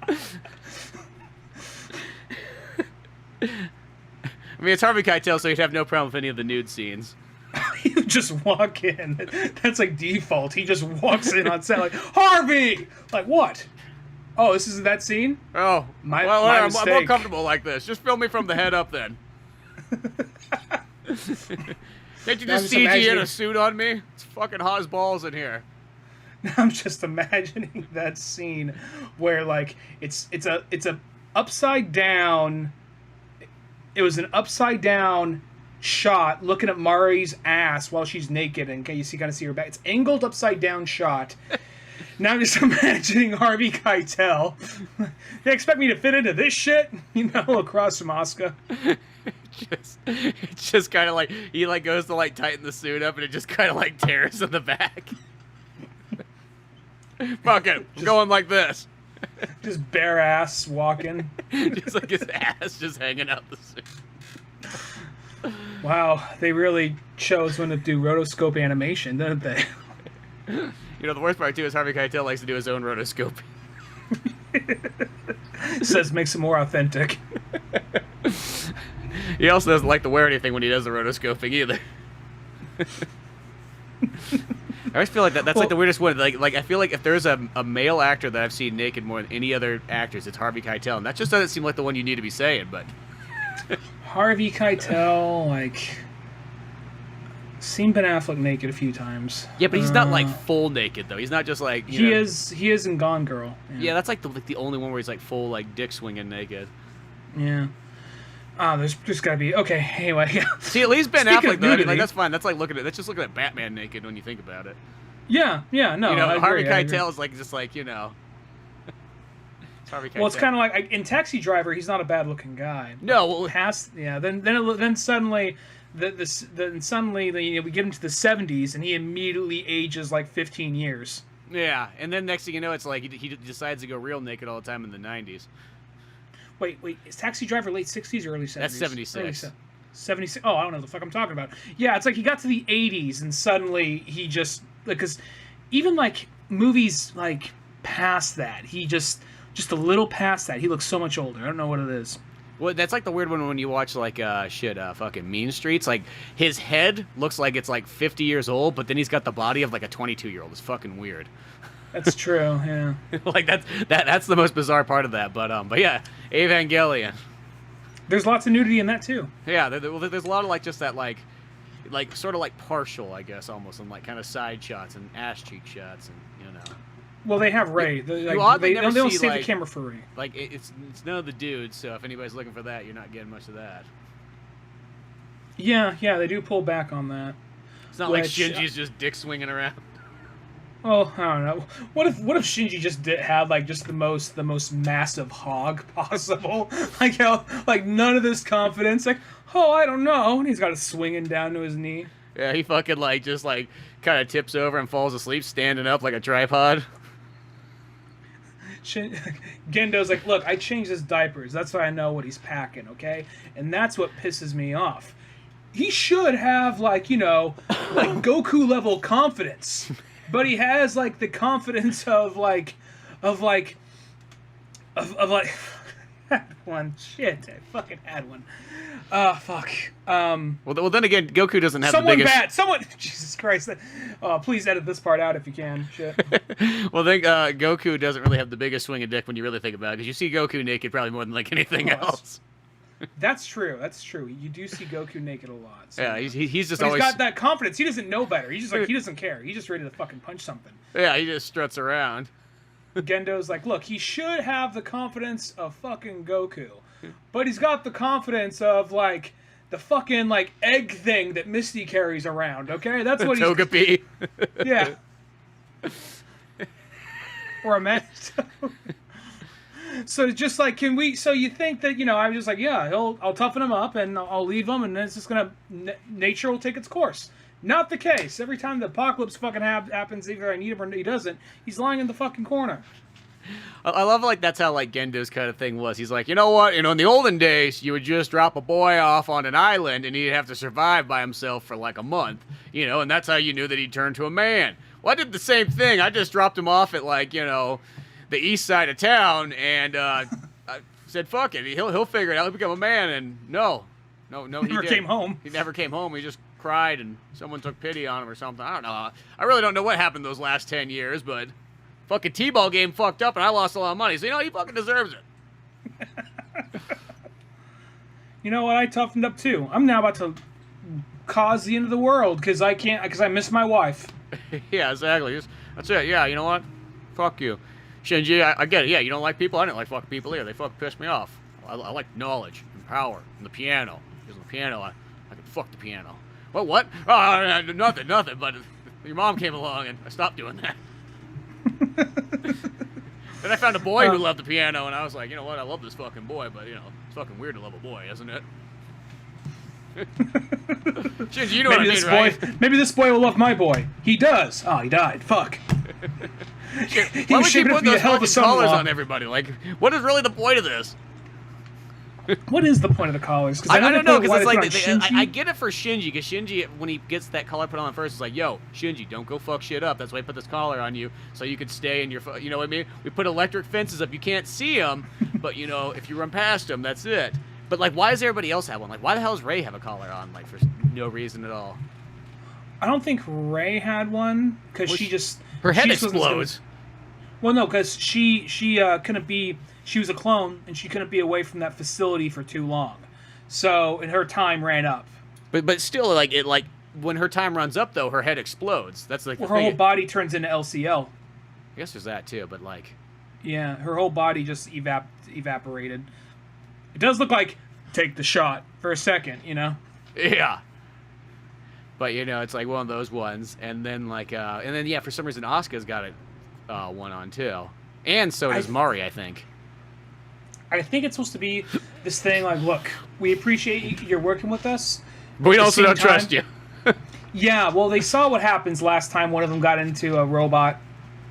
Speaker 1: I mean, it's Harvey Keitel, so he'd have no problem with any of the nude scenes.
Speaker 2: You just walk in. That's like default. He just walks in on set like, Harvey! Like, what? Oh, this isn't that scene?
Speaker 1: Oh,
Speaker 2: my
Speaker 1: I'm
Speaker 2: mistake.
Speaker 1: more comfortable like this. Just film me from the head up then. Can't you just CG in a suit on me? It's fucking hot as balls in here.
Speaker 2: I'm just imagining that scene where like it's a upside down. It was an upside down shot looking at Mari's ass while she's naked, and you kind of see her back. It's angled upside down shot. Now I'm just imagining Harvey Keitel. They expect me to fit into this shit, across from Asuka.
Speaker 1: It's just kind of like he like goes to like tighten the suit up, and it just kind of like tears in the back. Fuck it, I'm going like this.
Speaker 2: Just bare ass walking.
Speaker 1: Just like his ass just hanging out the suit.
Speaker 2: Wow, they really chose when to do rotoscope animation, didn't they?
Speaker 1: The worst part too is Harvey Keitel likes to do his own rotoscope.
Speaker 2: Says makes it more authentic.
Speaker 1: He also doesn't like to wear anything when he does the rotoscoping either. I always feel like that's like the weirdest one. Like I feel like if there's a male actor that I've seen naked more than any other actors, it's Harvey Keitel, and that just doesn't seem like the one you need to be saying. But
Speaker 2: Harvey Keitel, like, seen Ben Affleck naked a few times.
Speaker 1: Yeah, but he's not like full naked though. He's not just like
Speaker 2: he is in Gone Girl.
Speaker 1: Yeah, that's like the only one where he's like full like dick swinging naked.
Speaker 2: Yeah. There's gotta be Anyway, yeah.
Speaker 1: See, at least Ben Affleck though. I mean, like that's fine. That's like that's just looking at Batman naked when you think about it.
Speaker 2: Yeah, no.
Speaker 1: Harvey Keitel is like just like it's Harvey Keitel.
Speaker 2: Well, it's kind of like in Taxi Driver, he's not a bad looking guy.
Speaker 1: No, well,
Speaker 2: then suddenly. Suddenly we get into the 70s and he immediately ages like 15 years.
Speaker 1: Yeah, and then next thing you know, it's like he decides to go real naked all the time in the 90s.
Speaker 2: Wait, is Taxi Driver late 60s or early 70s?
Speaker 1: That's 76.
Speaker 2: 76. Oh, I don't know what the fuck I'm talking about. Yeah, it's like he got to the 80s and suddenly he just, because even like movies like past that, he just a little past that, he looks so much older. I don't know what it is.
Speaker 1: Well, that's like the weird one when you watch like fucking Mean Streets. Like his head looks like it's like 50 years old, but then he's got the body of like a 22-year-old. It's fucking weird.
Speaker 2: That's true. Yeah.
Speaker 1: Like that's the most bizarre part of that. But yeah, Evangelion.
Speaker 2: There's lots of nudity in that too.
Speaker 1: Yeah, there's a lot of like just that like sort of like partial, I guess, almost, and like kind of side shots and ass cheek shots, and
Speaker 2: Well, they have Ray. They don't save the camera for Ray.
Speaker 1: Like it's none of the dudes, so if anybody's looking for that, you're not getting much of that.
Speaker 2: Yeah, they do pull back on that.
Speaker 1: It's not like Shinji's just dick swinging around.
Speaker 2: Oh, I don't know. What if Shinji just had like just the most massive hog possible? Like none of this confidence. Like, oh, I don't know. And he's got it swinging down to his knee.
Speaker 1: Yeah, he fucking just kind of tips over and falls asleep, standing up like a tripod.
Speaker 2: Gendo's like, look, I changed his diapers. That's why I know what he's packing, okay? And that's what pisses me off. He should have like Goku level confidence, but he has like the confidence of had one. Shit, I fucking had one. Fuck.
Speaker 1: Well, then again, Goku doesn't have the biggest...
Speaker 2: Someone... Jesus Christ. Please edit this part out if you can. Shit.
Speaker 1: Well, then Goku doesn't really have the biggest swing of dick when you really think about it, because you see Goku naked probably more than like anything else.
Speaker 2: That's true. You do see Goku naked a lot. So.
Speaker 1: Yeah, he's just
Speaker 2: always... He's got that confidence. He doesn't know better. He's just like, he doesn't care. He's just ready to fucking punch something.
Speaker 1: Yeah, he just struts around.
Speaker 2: Gendo's like, look, he should have the confidence of fucking Goku, but he's got the confidence of like the fucking like egg thing that Misty carries around. Okay, that's what he's.
Speaker 1: Togepi.
Speaker 2: Yeah. or a man. So just like, can we? So you think that I'm just like, yeah, I'll toughen him up and I'll leave him, and then it's just nature will take its course. Not the case. Every time the apocalypse fucking happens, either I need him or he doesn't, he's lying in the fucking corner.
Speaker 1: I love like that's how like Gendo's kind of thing was. He's like, you know what? In the olden days, you would just drop a boy off on an island and he'd have to survive by himself for like a month, and that's how you knew that he'd turn to a man. Well, I did the same thing. I just dropped him off at like the east side of town and I said, fuck it, he'll figure it out. He'll become a man. And no, he
Speaker 2: never came home.
Speaker 1: He never came home. He just cried and someone took pity on him or something. I don't know. I really don't know what happened those last 10 years, but. Fucking T-ball game fucked up and I lost a lot of money. So, he fucking deserves it.
Speaker 2: You know what? I toughened up too. I'm now about to cause the end of the world because I miss my wife.
Speaker 1: Yeah, exactly. That's it. Yeah, you know what? Fuck you. Shinji, I get it. Yeah, you don't like people? I didn't like fucking people either. They fucking pissed me off. I like knowledge and power and the piano. Because the piano, I can fuck the piano. What? Oh, nothing. But your mom came along and I stopped doing that. Then I found a boy who loved the piano, and I was like, you know what? I love this fucking boy, but it's fucking weird to love a boy, isn't it? Shinji, you know what I mean, right?
Speaker 2: Maybe this boy will love my boy. He does. Oh, he died. Fuck.
Speaker 1: Why would you put those fucking collars on everybody? Like, what is really the point of this?
Speaker 2: What is the point of the collars?
Speaker 1: I don't know, because it's like, I get it for Shinji, because Shinji, when he gets that collar put on first, it's like, yo, Shinji, don't go fuck shit up. That's why I put this collar on you, so you could stay in your, you know what I mean? We put electric fences up. You can't see them, but, if you run past them, that's it. But, like, why does everybody else have one? Like, why the hell does Rey have a collar on, like, for no reason at all?
Speaker 2: I don't think Rey had one, because
Speaker 1: her head explodes.
Speaker 2: Well, no, because she couldn't be... She was a clone, and she couldn't be away from that facility for too long. So, and her time ran up.
Speaker 1: But still, like when her time runs up, though, her head explodes. That's like
Speaker 2: her whole body turns into LCL.
Speaker 1: I guess there's that too, but like.
Speaker 2: Yeah, her whole body just evaporated. It does look like take the shot for a second,
Speaker 1: Yeah. But it's like one of those ones, and then for some reason Asuka's got it one on too, and so does Mari, I think.
Speaker 2: I think it's supposed to be this thing like, look, we appreciate you're working with us.
Speaker 1: But we also don't trust you.
Speaker 2: Yeah, well, they saw what happens last time one of them got into a robot.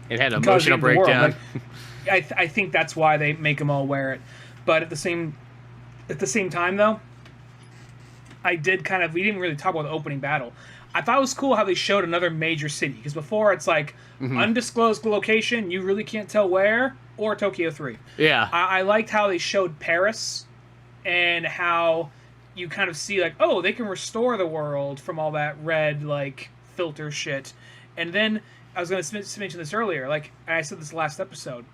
Speaker 1: It had an emotional breakdown.
Speaker 2: I think that's why they make them all wear it. But at the same time, though, we didn't really talk about the opening battle. I thought it was cool how they showed another major city. Because before, it's like, undisclosed location, you really can't tell where, or Tokyo 3.
Speaker 1: Yeah.
Speaker 2: I liked how they showed Paris, and how you kind of see, like, oh, they can restore the world from all that red, like, filter shit. And then, I was going to mention this earlier, like, and I said this last episode,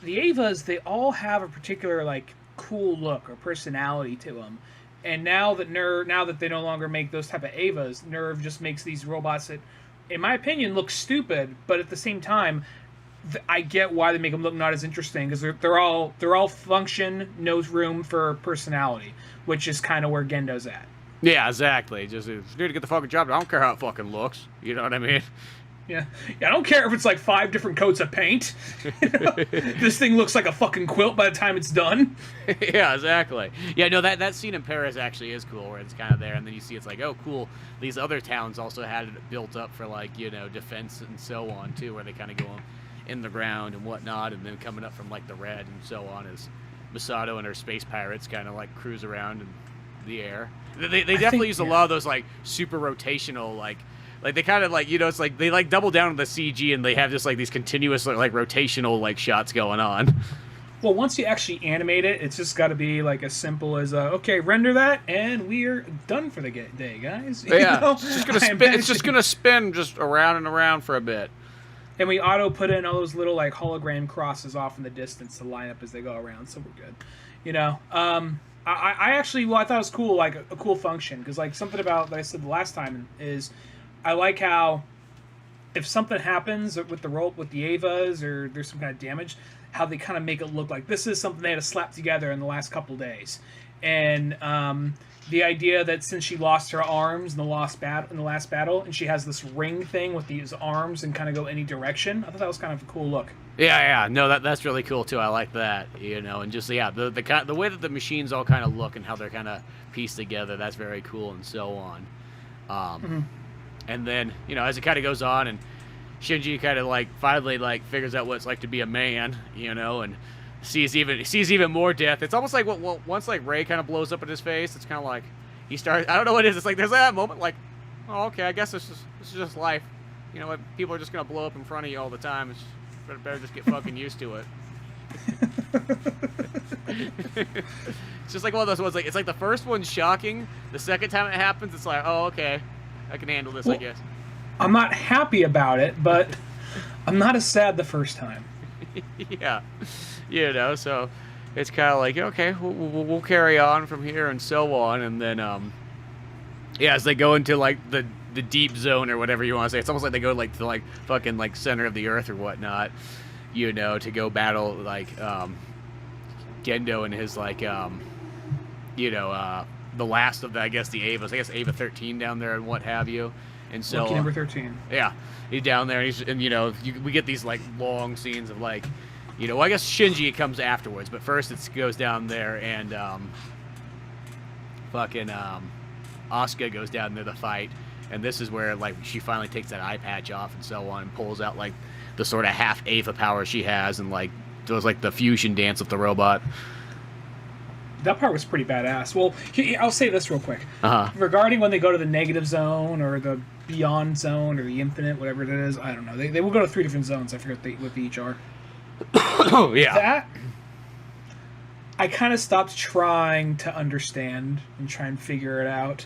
Speaker 2: the Evas, they all have a particular, like, cool look or personality to them. And now that they no longer make those type of Evas, Nerve just makes these robots that, in my opinion, look stupid. But at the same time, I get why they make them look not as interesting, because they're all function, no room for personality, which is kind of where Gendo's at.
Speaker 1: Yeah, exactly. Just need to get the fucking job. I don't care how it fucking looks. You know what I mean?
Speaker 2: Yeah, I don't care if it's like 5 different coats of paint. This thing looks like a fucking quilt by the time it's done.
Speaker 1: Yeah, exactly. Yeah, no, that scene in Paris actually is cool, where it's kind of there, and then you see it's like, oh, cool. These other towns also had it built up for, like, defense and so on, too, where they kind of go in the ground and whatnot, and then coming up from, like, the red and so on as Masato and her space pirates kind of, like, cruise around in the air. They definitely use a lot of those, like, super rotational, like they kind of like, it's like they like double down on the CG, and they have just like these continuous like rotational like shots going on.
Speaker 2: Well, once you actually animate it, it's just got to be like as simple as okay, render that, and we're done for the day, guys.
Speaker 1: Yeah, it's just gonna spin. It's just gonna spin just around and around for a bit.
Speaker 2: And we auto put in all those little like hologram crosses off in the distance to line up as they go around, so we're good. I actually, I thought it was cool, like a cool function, because like something about that I said the last time is, I like how if something happens with the Evas, or there's some kind of damage, how they kind of make it look like this is something they had to slap together in the last couple days. and the idea that since she lost her arms in the last battle, and she has this ring thing with these arms and kind of go any direction. I thought that was kind of a cool look.
Speaker 1: Yeah, no, that's really cool too. I like that, and just the way that the machines all kind of look and how they're kind of pieced together. That's very cool and so on. And then as it kind of goes on, and Shinji kind of finally figures out what it's like to be a man, and sees even more death. It's almost like once Ray kind of blows up in his face, it's kind of like he starts. I don't know what it is. It's like there's that moment like, oh, okay, I guess this is just life. People are just gonna blow up in front of you all the time. It's better just get fucking used to it. It's just like one of those ones. It's like the first one's shocking. The second time it happens, it's like, oh, okay, I can handle this, I guess.
Speaker 2: I'm not happy about it, but I'm not as sad the first time.
Speaker 1: Yeah. So it's kind of like, okay, we'll carry on from here and so on. And then, as they go into the deep zone or whatever you want to say, it's almost like they go to fucking center of the earth or whatnot, to go battle Gendo and his the last of the Avas, I guess Ava 13 down there and what have you. And so
Speaker 2: Lucky number 13.
Speaker 1: Yeah, he's down there, and we get these long scenes of I guess Shinji comes afterwards, but first it goes down there, and Asuka goes down there to fight, and this is where she finally takes that eye patch off and so on, and pulls out the sort of half Ava power she has, and does the fusion dance with the robot.
Speaker 2: That part was pretty badass. Well, I'll say this real quick.
Speaker 1: Regarding
Speaker 2: when they go to the negative zone or the beyond zone or the infinite, whatever it is, I don't know. They will go to 3 different zones. I forget what they each are.
Speaker 1: Oh, yeah.
Speaker 2: That, I kind of stopped trying to understand and try and figure it out.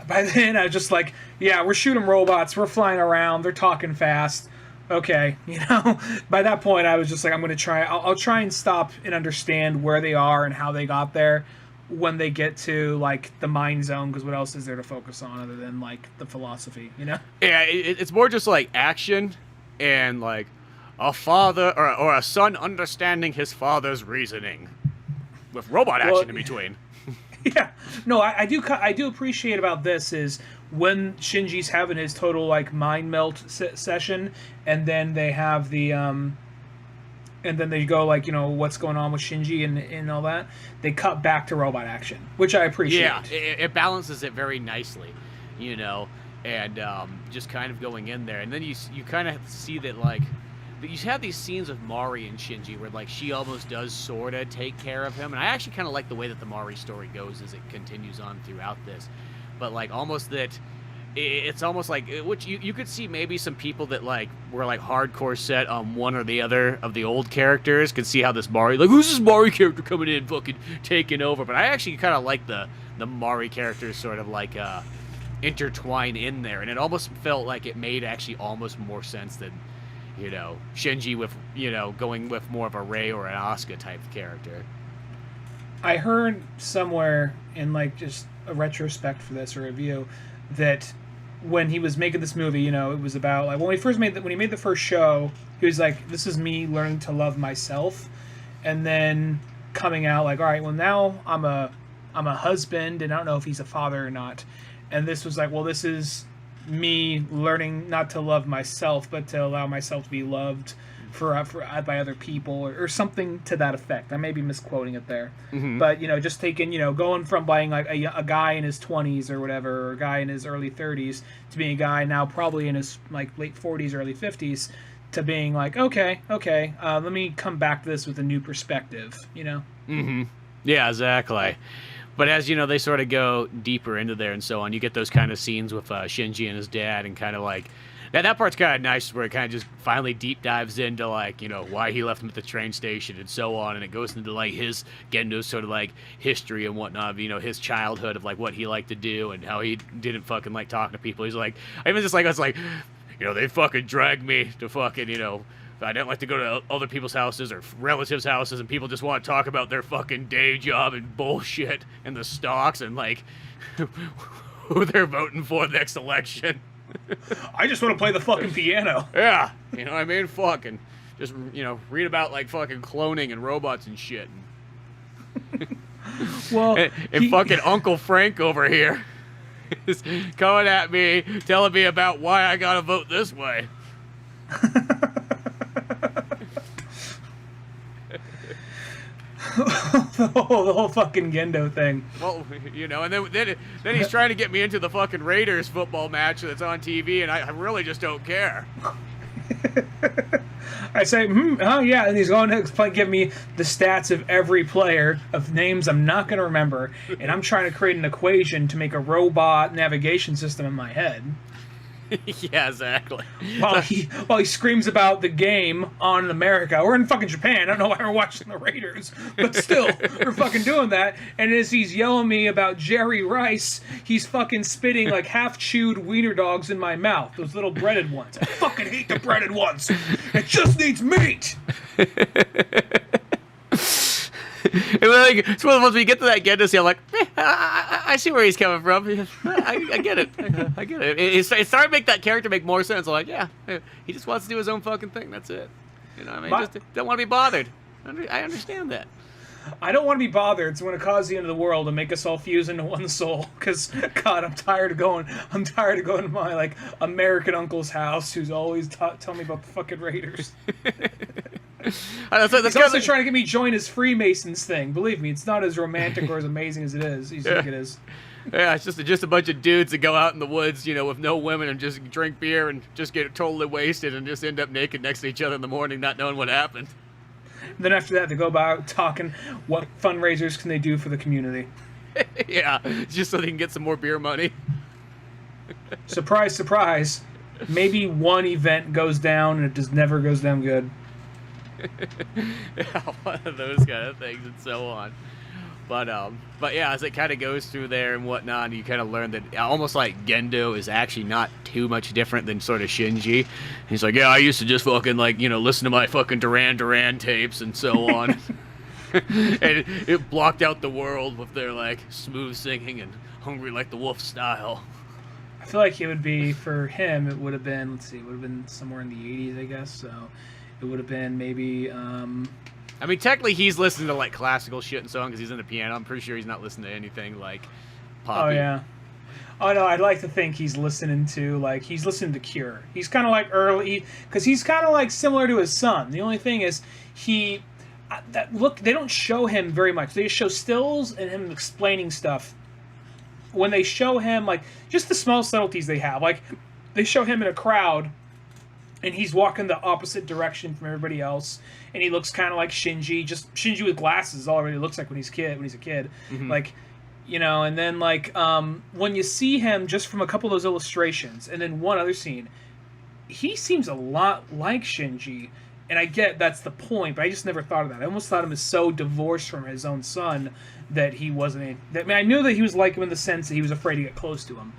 Speaker 2: By then, I was just like, yeah, we're shooting robots. We're flying around. They're talking fast. Okay, by that point I was just like, I'm going to try, I'll try and stop and understand where they are and how they got there when they get to the mind zone, because what else is there to focus on other than the philosophy, Yeah,
Speaker 1: it's more just action and a father or a son understanding his father's reasoning with robot action in between.
Speaker 2: Yeah, no, I do appreciate about this is when Shinji's having his total mind melt session, and then they have the and then they go what's going on with Shinji and all that. They cut back to robot action, which I appreciate.
Speaker 1: Yeah, it balances it very nicely, and just kind of going in there, and then you kind of see that you have these scenes of Mari and Shinji where she almost does sort of take care of him, and I actually kind of like the way that the Mari story goes as it continues on throughout this, but almost that it's almost which you could see maybe some people that were hardcore set on one or the other of the old characters could see how this Mari who's this Mari character coming in fucking taking over, but I actually kind of like the Mari characters sort of intertwine in there, and it almost felt like it made actually almost more sense than Shinji with, going with more of a Rei or an Asuka type of character.
Speaker 2: I heard somewhere in just a retrospect for this or review that when he was making this movie, it was about when he made the first show, he was like, this is me learning to love myself, and then coming out all right, well now I'm a husband, and I don't know if he's a father or not, and this was well, this is me learning not to love myself, but to allow myself to be loved by other people, or something to that effect. I may be misquoting it there, but just taking going from being a guy in his 20s or whatever, or a guy in his early 30s, to being a guy now probably in his late 40s, early 50s, to being okay, let me come back to this with a new perspective.
Speaker 1: Yeah, exactly. But as they sort of go deeper into there and so on, you get those kind of scenes with Shinji and his dad, and kind of that part's kind of nice, where it kind of just finally deep dives into why he left him at the train station and so on, and it goes into his Gendo's sort of history and whatnot, his childhood of what he liked to do and how he didn't fucking talking to people. He's I even just it's they fucking dragged me to fucking I didn't like to go to other people's houses or relatives' houses, and people just want to talk about their fucking day job and bullshit and the stocks and who they're voting for next election.
Speaker 2: I just want to play the fucking piano.
Speaker 1: Yeah, I mean, fucking just read about fucking cloning and robots and shit.
Speaker 2: Well,
Speaker 1: and fucking Uncle Frank over here is coming at me, telling me about why I gotta vote this way.
Speaker 2: the whole fucking Gendo thing.
Speaker 1: Well, you know, and then he's trying to get me into the fucking Raiders football match that's on TV, and I really just don't care.
Speaker 2: I say, oh yeah, and he's going to give me the stats of every player of names I'm not going to remember, and I'm trying to create an equation to make a robot navigation system in my head.
Speaker 1: Yeah, exactly.
Speaker 2: While he screams about the game on in America. We're in fucking Japan. I don't know why we're watching the Raiders, but still, we're fucking doing that. And as he's yelling me about Jerry Rice, he's fucking spitting like half-chewed wiener dogs in my mouth. Those little breaded ones. I fucking hate the breaded ones. It just needs meat.
Speaker 1: Like, it's one of the ones when you get to that Gendo scene, I'm like, I see where he's coming from. I get it. I get it. It started to make that character make more sense. I'm like, yeah, he just wants to do his own fucking thing. That's it. You know what I mean? Just don't want to be bothered. I understand that.
Speaker 2: I don't want to be bothered. It's going to cause the end of the world and make us all fuse into one soul. Because, God, I'm tired of going to my, like, American uncle's house who's always telling me about the fucking Raiders. He's also trying to get me join his Freemasons thing. Believe me, it's not as romantic or as amazing as it is. You think it is.
Speaker 1: Yeah, it's just a bunch of dudes that go out in the woods, you know, with no women and just drink beer and just get totally wasted and just end up naked next to each other in the morning, not knowing what happened.
Speaker 2: Then after that, they go about talking what fundraisers can they do for the community.
Speaker 1: Yeah, just so they can get some more beer money.
Speaker 2: Surprise, surprise. Maybe one event goes down and it just never goes down good.
Speaker 1: Yeah, one of those kind of things and so on. But yeah, as it kind of goes through there and whatnot, you kind of learn that almost like Gendo is actually not too much different than sort of Shinji. He's like, yeah, I used to just fucking like, you know, listen to my fucking Duran Duran tapes and so on. And it blocked out the world with their like smooth singing and Hungry Like the Wolf style.
Speaker 2: I feel like it would be, for him, it would have been, let's see, it would have been somewhere in the 80s, I guess, so it would have been maybe,
Speaker 1: I mean, technically he's listening to, like, classical shit and so on because he's in the piano. I'm pretty sure he's not listening to anything, like, poppy.
Speaker 2: Oh, yeah. Oh, no, I'd like to think he's listening to Cure. He's kind of like early, because he's kind of, like, similar to his son. The only thing is, they don't show him very much. They just show stills and him explaining stuff. When they show him, like, just the small subtleties they have. Like, they show him in a crowd, and he's walking the opposite direction from everybody else, and he looks kind of like Shinji, just Shinji with glasses already looks like when he's a kid.
Speaker 1: Mm-hmm.
Speaker 2: Like, you know, and then, like, when you see him just from a couple of those illustrations, and then one other scene, he seems a lot like Shinji, and I get that's the point, but I just never thought of that. I almost thought him as so divorced from his own son that he wasn't, I knew that he was like him in the sense that he was afraid to get close to him,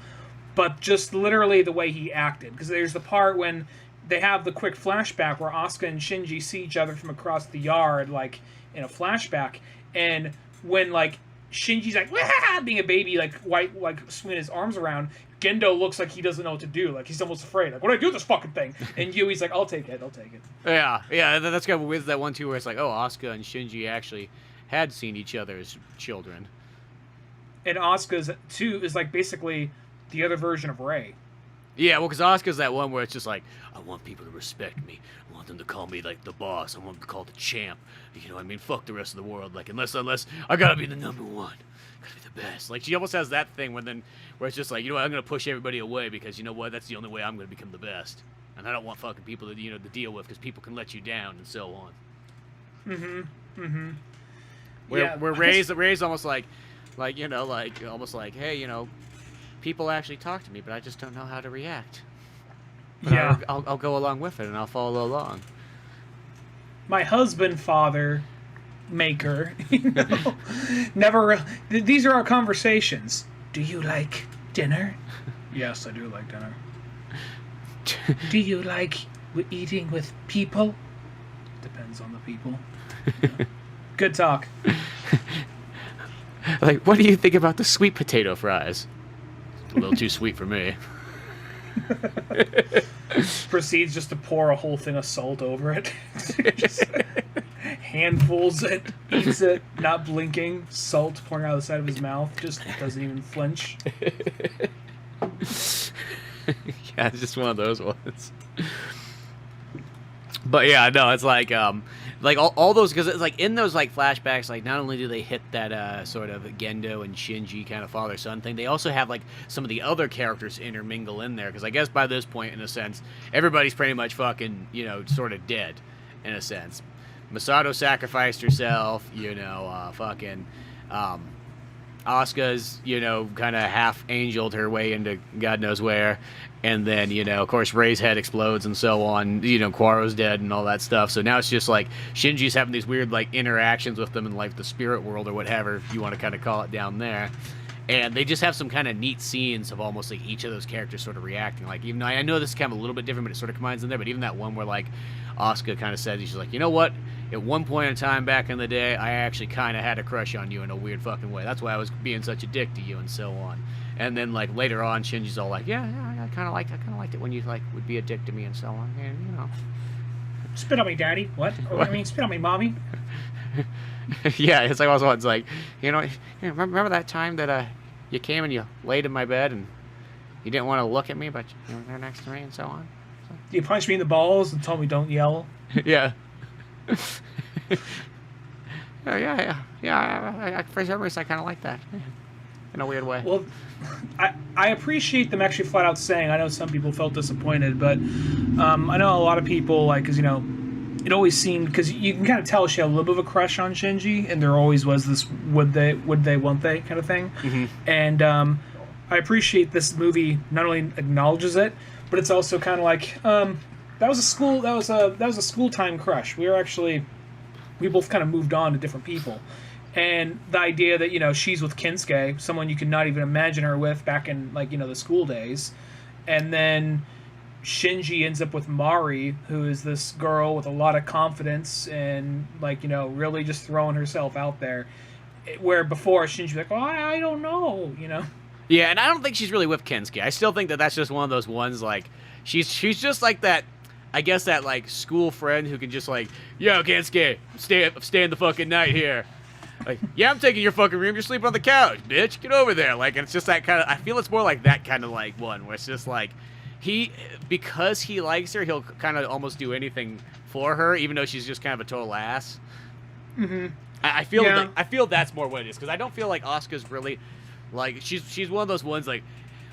Speaker 2: but just literally the way he acted, because there's the part when they have the quick flashback where Asuka and Shinji see each other from across the yard, like, in a flashback, and when, like, Shinji's like, wah! Being a baby, like, white, like, swinging his arms around, Gendo looks like he doesn't know what to do, like, he's almost afraid, like, what do I do with this fucking thing? And Yui's like, I'll take it.
Speaker 1: Yeah, that's kind of with that one, too, where it's like, oh, Asuka and Shinji actually had seen each other as children.
Speaker 2: And Asuka's, too, is, like, basically the other version of Rei.
Speaker 1: Yeah, well, because Asuka's that one where it's just like, I want people to respect me. I want them to call me, like, the boss. I want them to call the champ. You know what I mean? Fuck the rest of the world. Like, unless I gotta be the number one. Gotta be the best. Like, she almost has that thing where it's just like, you know what, I'm gonna push everybody away because, you know what, that's the only way I'm gonna become the best. And I don't want fucking people to, you know, to deal with because people can let you down and so on. Where Rei's almost like, you know, like, almost like, hey, you know, people actually talk to me, but I just don't know how to react. But
Speaker 2: yeah.
Speaker 1: I'll go along with it, and I'll follow along.
Speaker 2: My husband, father, maker, you know, these are our conversations. Do you like dinner? Yes, I do like dinner. Do you like eating with people? Depends on the people. Yeah. Good talk.
Speaker 1: Like, what do you think about the sweet potato fries? A little too sweet for me.
Speaker 2: Proceeds just to pour a whole thing of salt over it. Just handfuls it, eats it, not blinking, salt pouring out of the side of his mouth, just doesn't even flinch.
Speaker 1: Yeah, it's just one of those ones. But yeah, no, it's like all those, because it's like in those like flashbacks, like not only do they hit that sort of Gendo and Shinji kind of father-son thing, they also have like some of the other characters intermingle in there, because I guess by this point, in a sense, everybody's pretty much fucking, you know, sort of dead, in a sense. Masato sacrificed herself, you know, Asuka's, you know, kind of half-angeled her way into God knows where, and then, you know, of course, Rei's head explodes and so on, you know, Quaro's dead and all that stuff, so now it's just, like, Shinji's having these weird, like, interactions with them in, like, the spirit world or whatever you want to kind of call it down there, and they just have some kind of neat scenes of almost, like, each of those characters sort of reacting, like, even though I know this is kind of a little bit different, but it sort of combines in there, but even that one where, like, Asuka kind of said, she's like, you know what? At one point in time back in the day, I actually kind of had a crush on you in a weird fucking way. That's why I was being such a dick to you and so on. And then, like, later on, Shinji's all like, yeah, I kind of liked it when you, like, would be a dick to me and so on. And, you know.
Speaker 2: Spit on me, daddy. What? I mean, spit on me, mommy.
Speaker 1: Yeah, it's like also, it's like, you know, remember that time that you came and you laid in my bed and you didn't want to look at me, but you were there next to me and so on. So.
Speaker 2: You punched me in the balls and told me don't yell.
Speaker 1: Yeah. Yeah. For some reason, I kind of like that in a weird way.
Speaker 2: Well, I appreciate them actually flat out saying. I know some people felt disappointed, but I know a lot of people, like, because, you know, it always seemed, because you can kind of tell she had a little bit of a crush on Shinji, and there always was this would they, won't they kind of thing. Mm-hmm. And I appreciate this movie not only acknowledges it, but it's also kind of like that was a school time crush. We both kind of moved on to different people. And the idea that, you know, she's with Kinsuke, someone you could not even imagine her with back in, like, you know, the school days. And then Shinji ends up with Mari, who is this girl with a lot of confidence and, like, you know, really just throwing herself out there. Where before Shinji's like, oh, I don't know, you know?
Speaker 1: Yeah, and I don't think she's really with Kinsuke. I still think that that's just one of those ones, like, she's just like that, I guess that, like, school friend who can just, like, yo, Kinsuke, stay in the fucking night here. Like, yeah, I'm taking your fucking room. You're sleeping on the couch, bitch. Get over there. Like, and it's just that kind of, I feel it's more like that kind of, like, one where it's just, like, because he likes her, he'll kind of almost do anything for her, even though she's just kind of a total ass.
Speaker 2: Mm-hmm.
Speaker 1: I feel that's more what it is, because I don't feel like Asuka's really, like, she's one of those ones, like,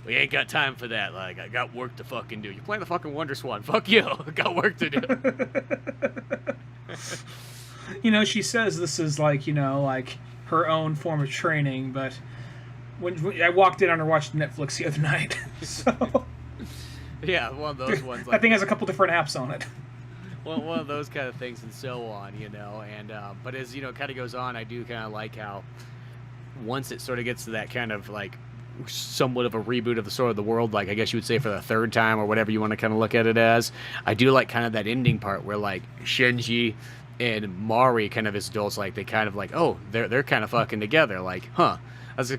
Speaker 1: we ain't got time for that. Like, I got work to fucking do. You're playing the fucking Wonder Swan. Fuck you. I got work to do.
Speaker 2: You know, she says this is, like, you know, like, her own form of training, but when I walked in on her watching Netflix the other night, so...
Speaker 1: Yeah, one of those ones. Like,
Speaker 2: that thing has a couple different apps on it.
Speaker 1: One of those kind of things and so on, you know. And but as, you know, it kind of goes on, I do kind of like how once it sort of gets to that kind of, like, somewhat of a reboot of the sort of the world, like, I guess you would say for the third time or whatever you want to kind of look at it as, I do like kind of that ending part where, like, Shinji and Mari kind of as adults, like, they kind of like, oh, they're kind of fucking together, like, huh. That's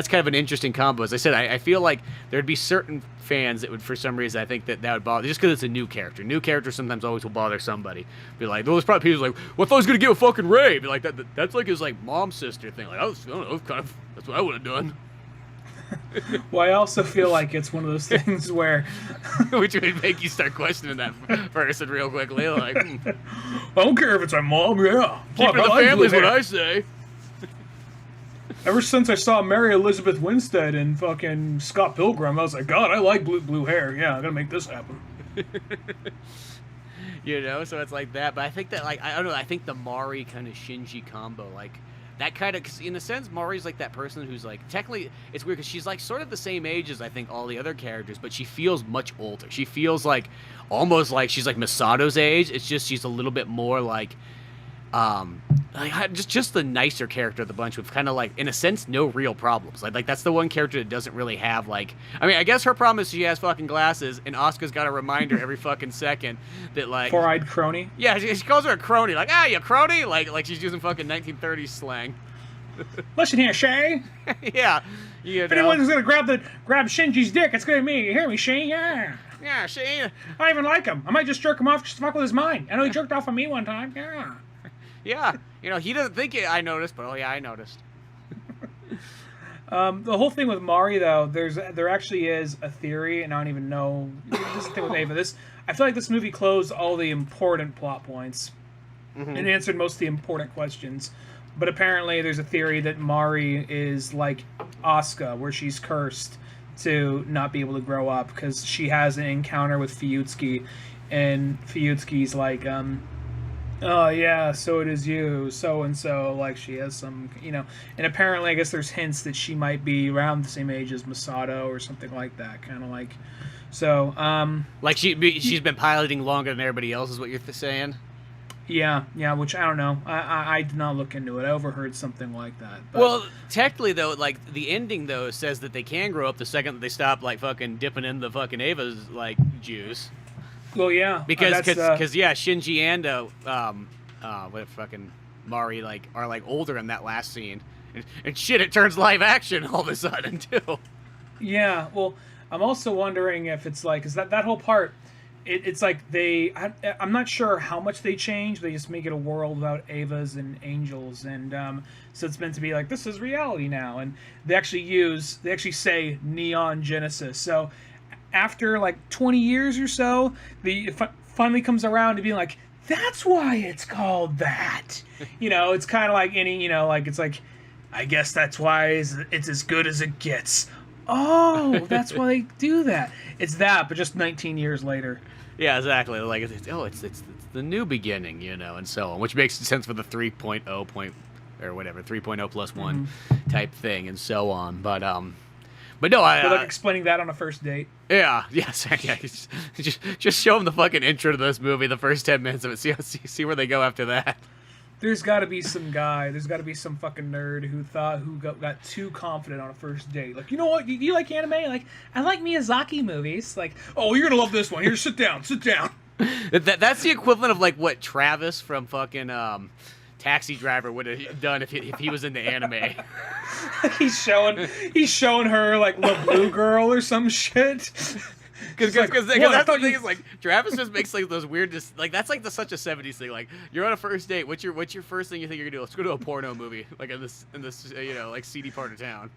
Speaker 1: kind of an interesting combo. As I said, I feel like there'd be certain fans that would, for some reason, I think that would bother, just because it's a new character. New characters sometimes always will bother somebody. Be like, those probably people like, well, if I was gonna get a fucking Rei, be like, that's like his, like, mom sister thing. Like, I don't know, kind of, that's what I would have done.
Speaker 2: Well, I also feel like it's one of those things where...
Speaker 1: Which would make you start questioning that person real quickly. Like,
Speaker 2: I don't care if it's my mom, yeah.
Speaker 1: Keep it in the family is what I say.
Speaker 2: Ever since I saw Mary Elizabeth Winstead in fucking Scott Pilgrim, I was like, God, I like blue hair. Yeah, I gotta make this happen.
Speaker 1: You know, so it's like that. But I think that, like, I don't know, I think the Mari kind of Shinji combo, like, that kind of, cause in a sense, Mari's like that person who's, like, technically, it's weird because she's, like, sort of the same age as I think all the other characters, but she feels much older. She feels like, almost like she's like Misato's age. It's just she's a little bit more like just the nicer character of the bunch with kind of, like, in a sense, no real problems. Like that's the one character that doesn't really have, like, I mean, I guess her problem is she has fucking glasses, and Asuka's got to remind her every fucking second that, like,
Speaker 2: four-eyed crony.
Speaker 1: Yeah, she calls her a crony, like, you crony, like she's using fucking 1930s slang.
Speaker 2: Listen here, Shay.
Speaker 1: Yeah, you know.
Speaker 2: If anyone's gonna grab Shinji's dick, it's gonna be me. You hear me, Shay? Yeah.
Speaker 1: Yeah, Shay.
Speaker 2: I don't even like him. I might just jerk him off just to fuck with his mind. I know he jerked off on me one time. Yeah.
Speaker 1: Yeah, he doesn't think I noticed, but oh yeah, I noticed.
Speaker 2: The whole thing with Mari, though, there actually is a theory, and I don't even know. This is the thing with Ava. I feel like this movie closed all the important plot points and answered most of the important questions. But apparently, there's a theory that Mari is like Asuka, where she's cursed to not be able to grow up because she has an encounter with Fuyutsuki, and Fuyutsuki's like, oh yeah, so it is you, so and so. Like she has some, and apparently I guess there's hints that she might be around the same age as Masato or something like that. Kind of like, so.
Speaker 1: Like she's been piloting longer than everybody else, is what you're saying?
Speaker 2: Yeah, which I don't know. I did not look into it. I overheard something like that. But...
Speaker 1: Well, technically though, like the ending though says that they can grow up the second that they stop like fucking dipping in the fucking Ava's like juice.
Speaker 2: Well, yeah,
Speaker 1: because Shinji and what fucking Mari like are like older in that last scene, and shit, it turns live action all of a sudden too.
Speaker 2: Yeah, well, I'm also wondering if it's like, is that whole part? It's like I'm not sure how much they change. They just make it a world without Avas and angels, and so it's meant to be like this is reality now. And they actually say Neon Genesis. So after like 20 years or so, it finally comes around to being like, that's why it's called that. It's kind of like it's like, I guess that's why it's as good as it gets. Oh, that's why they do that. It's that, but just 19 years later.
Speaker 1: Yeah, exactly. Like it's the new beginning, and so on, which makes sense for the 3.0 point or whatever 3.0 plus 1 type thing, and so on. But no, I
Speaker 2: like explaining that on a first date.
Speaker 1: Yeah, yes, yeah. Just show them the fucking intro to this movie, the first 10 minutes of it. See where they go after that.
Speaker 2: There's got to be some guy. There's got to be some fucking nerd who got too confident on a first date. Like, you know what? You like anime? Like, I like Miyazaki movies. Like, oh, you're gonna love this one. Here, sit down.
Speaker 1: That's the equivalent of like what Travis from fucking Taxi Driver would have done if he was into anime.
Speaker 2: he's showing her like the Blue Girl or some shit.
Speaker 1: Because that's the thing is like Travis just makes like those weird like that's like such a 70s thing. Like you're on a first date, what's your first thing you think you're gonna do? Let's go to a porno movie like in this like seedy part of town.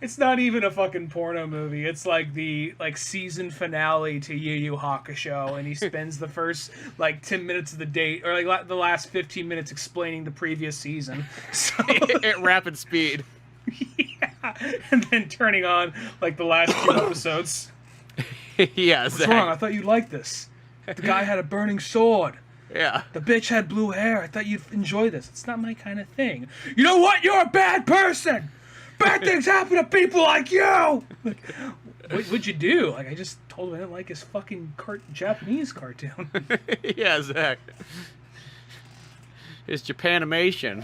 Speaker 2: It's not even a fucking porno movie. It's like the season finale to Yu Yu Hakusho, and he spends the first 10 minutes of the date or like the last 15 minutes explaining the previous season. So
Speaker 1: at rapid speed.
Speaker 2: Yeah, and then turning on like the last few episodes.
Speaker 1: Yeah,
Speaker 2: what's wrong? I thought you'd like this. The guy had a burning sword.
Speaker 1: Yeah.
Speaker 2: The bitch had blue hair. I thought you'd enjoy this. It's not my kind of thing. You know what? You're a bad person. Bad things happen to people like you. Like, what'd you do? Like, I just told him I didn't like his fucking Japanese cartoon.
Speaker 1: Yeah, Zach. It's Japanimation.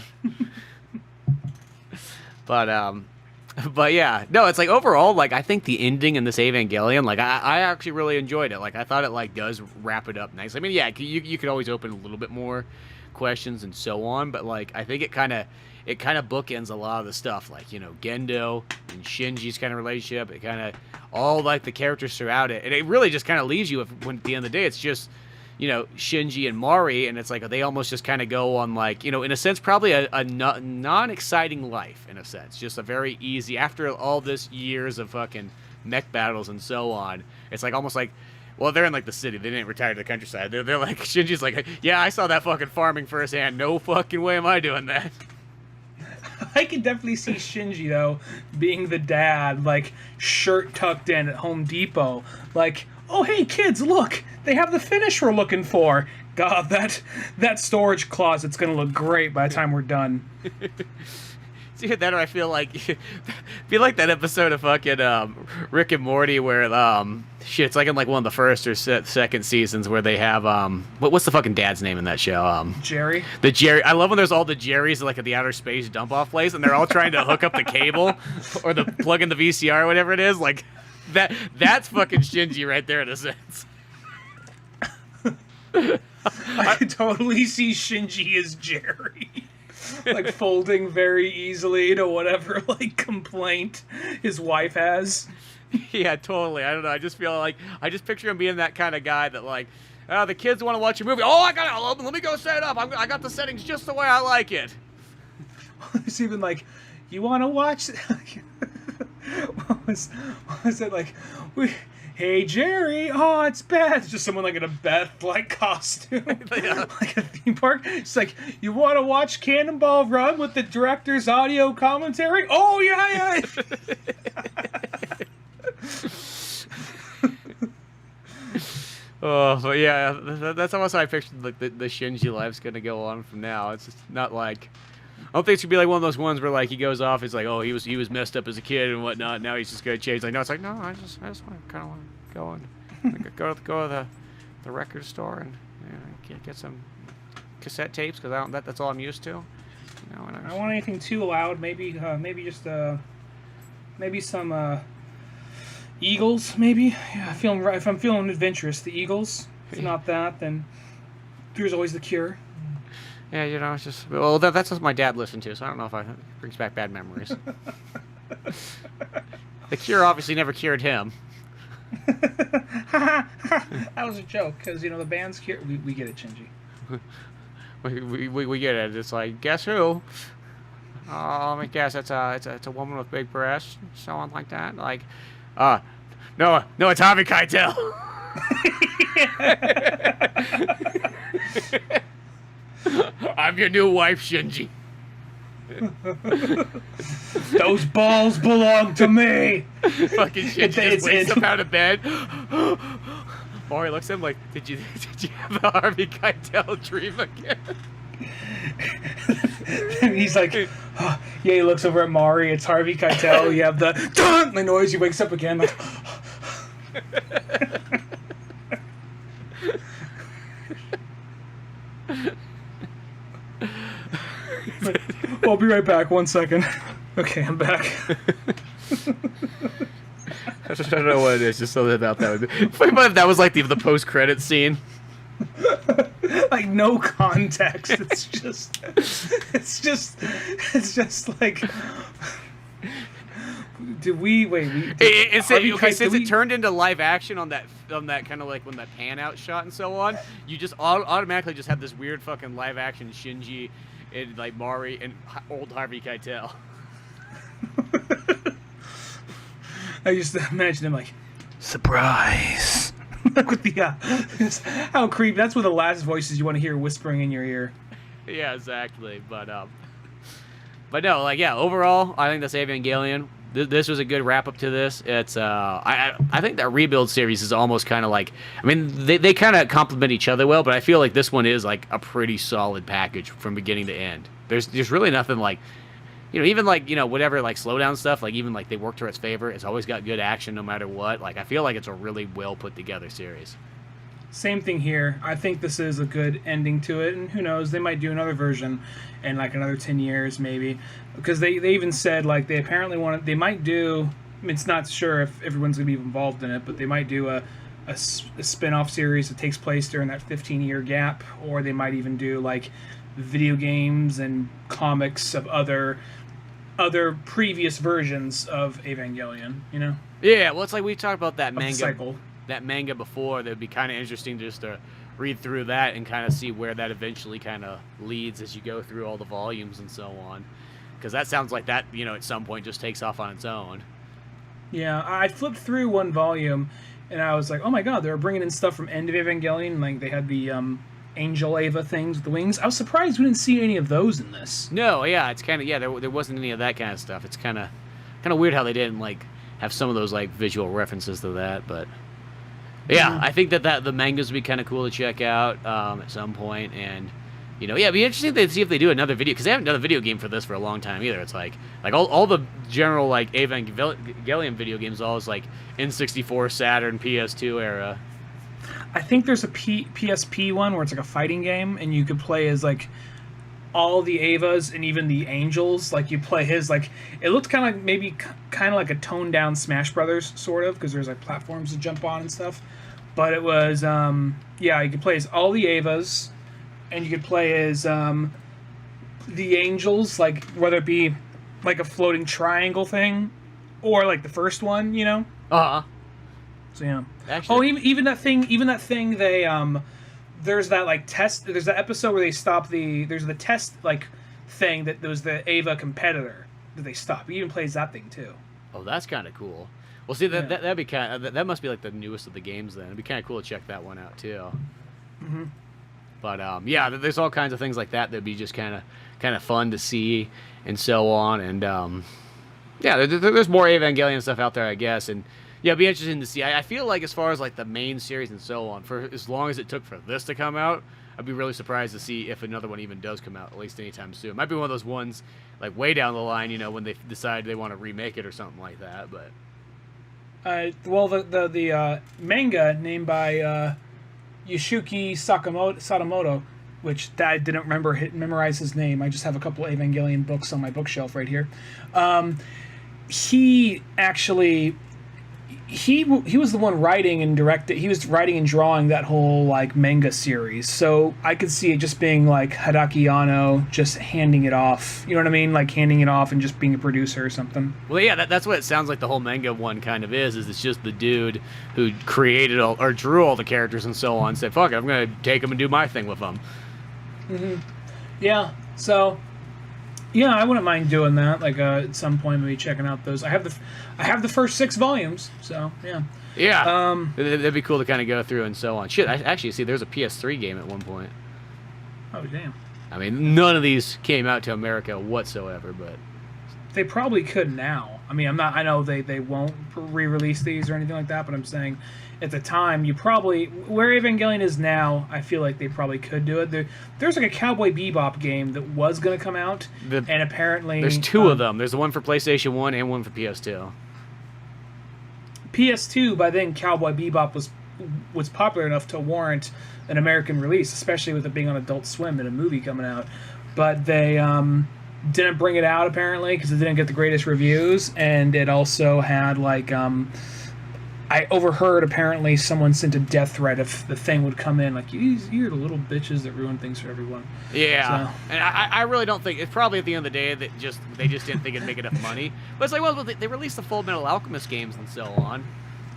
Speaker 1: But yeah, no, it's like overall, like I think the ending in this Evangelion, like I actually really enjoyed it. Like I thought it like does wrap it up nice. I mean, yeah, you could always open a little bit more questions and so on, but like I think it kind of bookends a lot of the stuff, like Gendo and Shinji's kind of relationship. It kind of all like the characters throughout it, and it really just kind of leaves you when at the end of the day it's just Shinji and Mari, and it's like they almost just kind of go on like, in a sense, probably a non-exciting life, in a sense. Just a very easy, after all this years of fucking mech battles and so on, it's like almost like, well, they're in like the city. They didn't retire to the countryside. They're like, Shinji's like, yeah, I saw that fucking farming firsthand. No fucking way am I doing that.
Speaker 2: I can definitely see Shinji, though, being the dad, like, shirt tucked in at Home Depot. Like, oh, hey, kids, look! They have the finish we're looking for! God, that storage closet's gonna look great by the time we're done.
Speaker 1: See, that or I feel like that episode of fucking Rick and Morty where it's like in like one of the first or second seasons where they have what's the fucking dad's name in that show?
Speaker 2: Jerry.
Speaker 1: The Jerry. I love when there's all the Jerrys like at the outer space dump off place, and they're all trying to hook up the cable or the plug in the VCR or whatever it is. Like that's fucking Shinji right there in a sense.
Speaker 2: I could totally see Shinji as Jerry. Like folding very easily to whatever like complaint his wife has.
Speaker 1: Yeah, totally. I don't know. I just feel like I just picture him being that kind of guy that like The kids want to watch a movie. Oh, let me go set it up. I got the settings just the way I like it.
Speaker 2: It's even like, you want to watch? What was it like? Hey Jerry, oh it's Beth. It's just someone like in a Beth like costume, like a theme park. It's like, you want to watch Cannonball Run with the director's audio commentary? Oh yeah.
Speaker 1: Oh, but yeah, that's almost how I pictured like the Shinji life's gonna go on from now. It's just not like, I don't think it's gonna be like one of those ones where like he goes off. It's like, oh, he was messed up as a kid and whatnot. Now he's just gonna change. Like, no, it's like, no, I just want to kind of want to go and go to the record store and get some cassette tapes because that's all I'm used to. You know, and
Speaker 2: I don't want anything too loud. Maybe just maybe some Eagles. Maybe if I'm feeling adventurous, the Eagles. If not that, then there's always The Cure.
Speaker 1: Yeah, you know, it's just, well, that's what my dad listened to, so I don't know if it brings back bad memories. The Cure obviously never cured him.
Speaker 2: That was a joke, because, you know, the band's Cure. We get it, Shinji.
Speaker 1: We get it. It's like, guess who? Oh, let me guess. It's a woman with big breasts, so on like that. Like, no, it's Harvey Keitel. I'm your new wife, Shinji.
Speaker 2: Those balls belong to me.
Speaker 1: Fucking Shinji just wakes up out of bed. Maury looks at him like, did you have a Harvey Keitel dream again?
Speaker 2: And he's like, oh. Yeah, he looks over at Maury. It's Harvey Keitel. You have the dun, the noise. He wakes up again. Like, I'll be right back. 1 second. Okay, I'm back.
Speaker 1: I don't know what it is. Just something about that. Funny if that was like the post-credit scene.
Speaker 2: Like no context. It's just like. Did we wait?
Speaker 1: Since it turned into live action on that kind of like when that pan out shot and so on, you just automatically just have this weird fucking live action Shinji and like Mari and old Harvey Keitel.
Speaker 2: I just imagine him like, surprise. With the how creepy. That's one of the last voices you want to hear whispering in your ear.
Speaker 1: Yeah, exactly. But no, like, yeah, overall, I think that's Evangelion. This was a good wrap up to this. It's I think that Rebuild series is almost kind of like, I mean, they kind of complement each other well, but I feel like this one is like a pretty solid package from beginning to end. There's really nothing like, you know, even like, you know, whatever like slowdown stuff, like even like they work to its favor. It's always got good action no matter what. Like I feel like it's a really well put together series.
Speaker 2: Same thing here. I think this is a good ending to it, and who knows, they might do another version in like another 10 years maybe, because they even said like they apparently might do, I mean, it's not sure if everyone's gonna be involved in it, but they might do a spin-off series that takes place during that 15-year gap, or they might even do like video games and comics of other previous versions of Evangelion, you know?
Speaker 1: Yeah, well, it's like we talked about that manga
Speaker 2: cycle.
Speaker 1: That manga before. That would be kind of interesting just to read through that and kind of see where that eventually kind of leads as you go through all the volumes and so on, because that sounds like that, you know, at some point just takes off on its own.
Speaker 2: Yeah, I flipped through one volume and I was like, oh my god, they were bringing in stuff from End of Evangelion. Like they had the Angel Ava things with the wings. I was surprised we didn't see any of those in this.
Speaker 1: No, yeah, it's kind of, yeah, there wasn't any of that kind of stuff. It's kind of weird how they didn't like have some of those like visual references to that, but yeah, I think that the mangas would be kind of cool to check out at some point, and you know, yeah, it'd be interesting to see if they do another video, because they haven't done a video game for this for a long time either. It's like all the general like Evangelion video games always like N64, Saturn, PS2 era.
Speaker 2: I think there's a PSP one where it's like a fighting game, and you could play as like all the Avas and even the Angels. Like you play his, like it looked kind of like maybe kind of like a toned down Smash Brothers sort of, because there's like platforms to jump on and stuff. But it was yeah, you could play as all the Avas, and you could play as the Angels, like whether it be like a floating triangle thing or like the first one, you know. So yeah.
Speaker 1: Actually,
Speaker 2: Even that thing they there's that like test. There's that episode where they stop there's the test like thing that was the Ava competitor that they stop. He even plays that thing too.
Speaker 1: oh, that's kind of cool. Well, see, that'd be kind of, that must be like the newest of the games. Then it'd be kind of cool to check that one out too.
Speaker 2: Mm-hmm.
Speaker 1: But yeah, there's all kinds of things like that that'd be just kind of fun to see and so on. And yeah, there's more Evangelion stuff out there, I guess. And yeah, it'd be interesting to see. I feel like as far as like the main series and so on, for as long as it took for this to come out, I'd be really surprised to see if another one even does come out, at least anytime soon. It might be one of those ones like way down the line, when they decide they want to remake it or something like that. But
Speaker 2: well, the manga named by Yoshuki Sadamoto, which I didn't memorize his name. I just have a couple Evangelion books on my bookshelf right here. He actually he was the one writing and directed. He was writing and drawing that whole like manga series. So I could see it just being like Hideaki Anno just handing it off. You know what I mean? Like handing it off and just being a producer or something.
Speaker 1: Well, yeah, that's what it sounds like the whole manga one kind of is it's just the dude who created or drew all the characters and so on said, fuck it, I'm going to take them and do my thing with them.
Speaker 2: Mm-hmm. Yeah, so yeah, I wouldn't mind doing that. Like at some point, maybe checking out those. I have the first 6 volumes, so yeah.
Speaker 1: Yeah, that'd be cool to kind of go through and so on. Shit, I actually see there's a PS3 game at one point.
Speaker 2: Oh damn.
Speaker 1: I mean, none of these came out to America whatsoever, but
Speaker 2: they probably could now. I mean, I know they won't re-release these or anything like that, but I'm saying at the time, you probably, where Evangelion is now, I feel like they probably could do it. There's like a Cowboy Bebop game that was going to come out, and apparently
Speaker 1: there's 2 of them. There's the one for PlayStation 1 and one for PS2.
Speaker 2: PS2, by then, Cowboy Bebop was popular enough to warrant an American release, especially with it being on Adult Swim and a movie coming out. But they didn't bring it out, apparently, because it didn't get the greatest reviews, and it also had, like, I overheard, apparently, someone sent a death threat if the thing would come in, like, you're the little bitches that ruin things for everyone.
Speaker 1: Yeah,
Speaker 2: so.
Speaker 1: And I really don't think, it's probably at the end of the day that they just didn't think it'd make enough money. But it's like, well, they released the Full Metal Alchemist games and so on.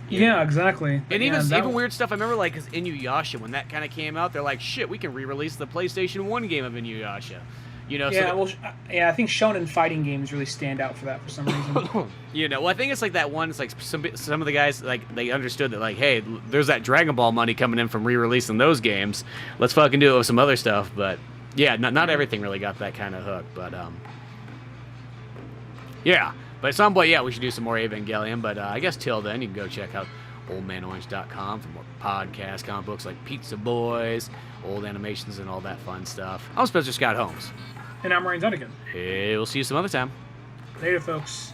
Speaker 2: Yeah, exactly.
Speaker 1: And even weird stuff. I remember, like, Inuyasha, when that kind of came out, they're like, shit, we can re-release the PlayStation 1 game of Inuyasha.
Speaker 2: I think shonen fighting games really stand out for that for some reason.
Speaker 1: I think it's like that one. It's like some of the guys, like, they understood that, like, hey, there's that Dragon Ball money coming in from re-releasing those games. Let's fucking do it with some other stuff. But yeah, not everything really got that kind of hook. But yeah. But at some point, yeah, we should do some more Evangelion. But I guess till then, you can go check out oldmanorange.com for more podcasts, comic books like Pizza Boys, old animations, and all that fun stuff. I'm Spencer Scott Holmes.
Speaker 2: And I'm Ryan Dunnigan.
Speaker 1: Hey, we'll see you some other time.
Speaker 2: Later, folks.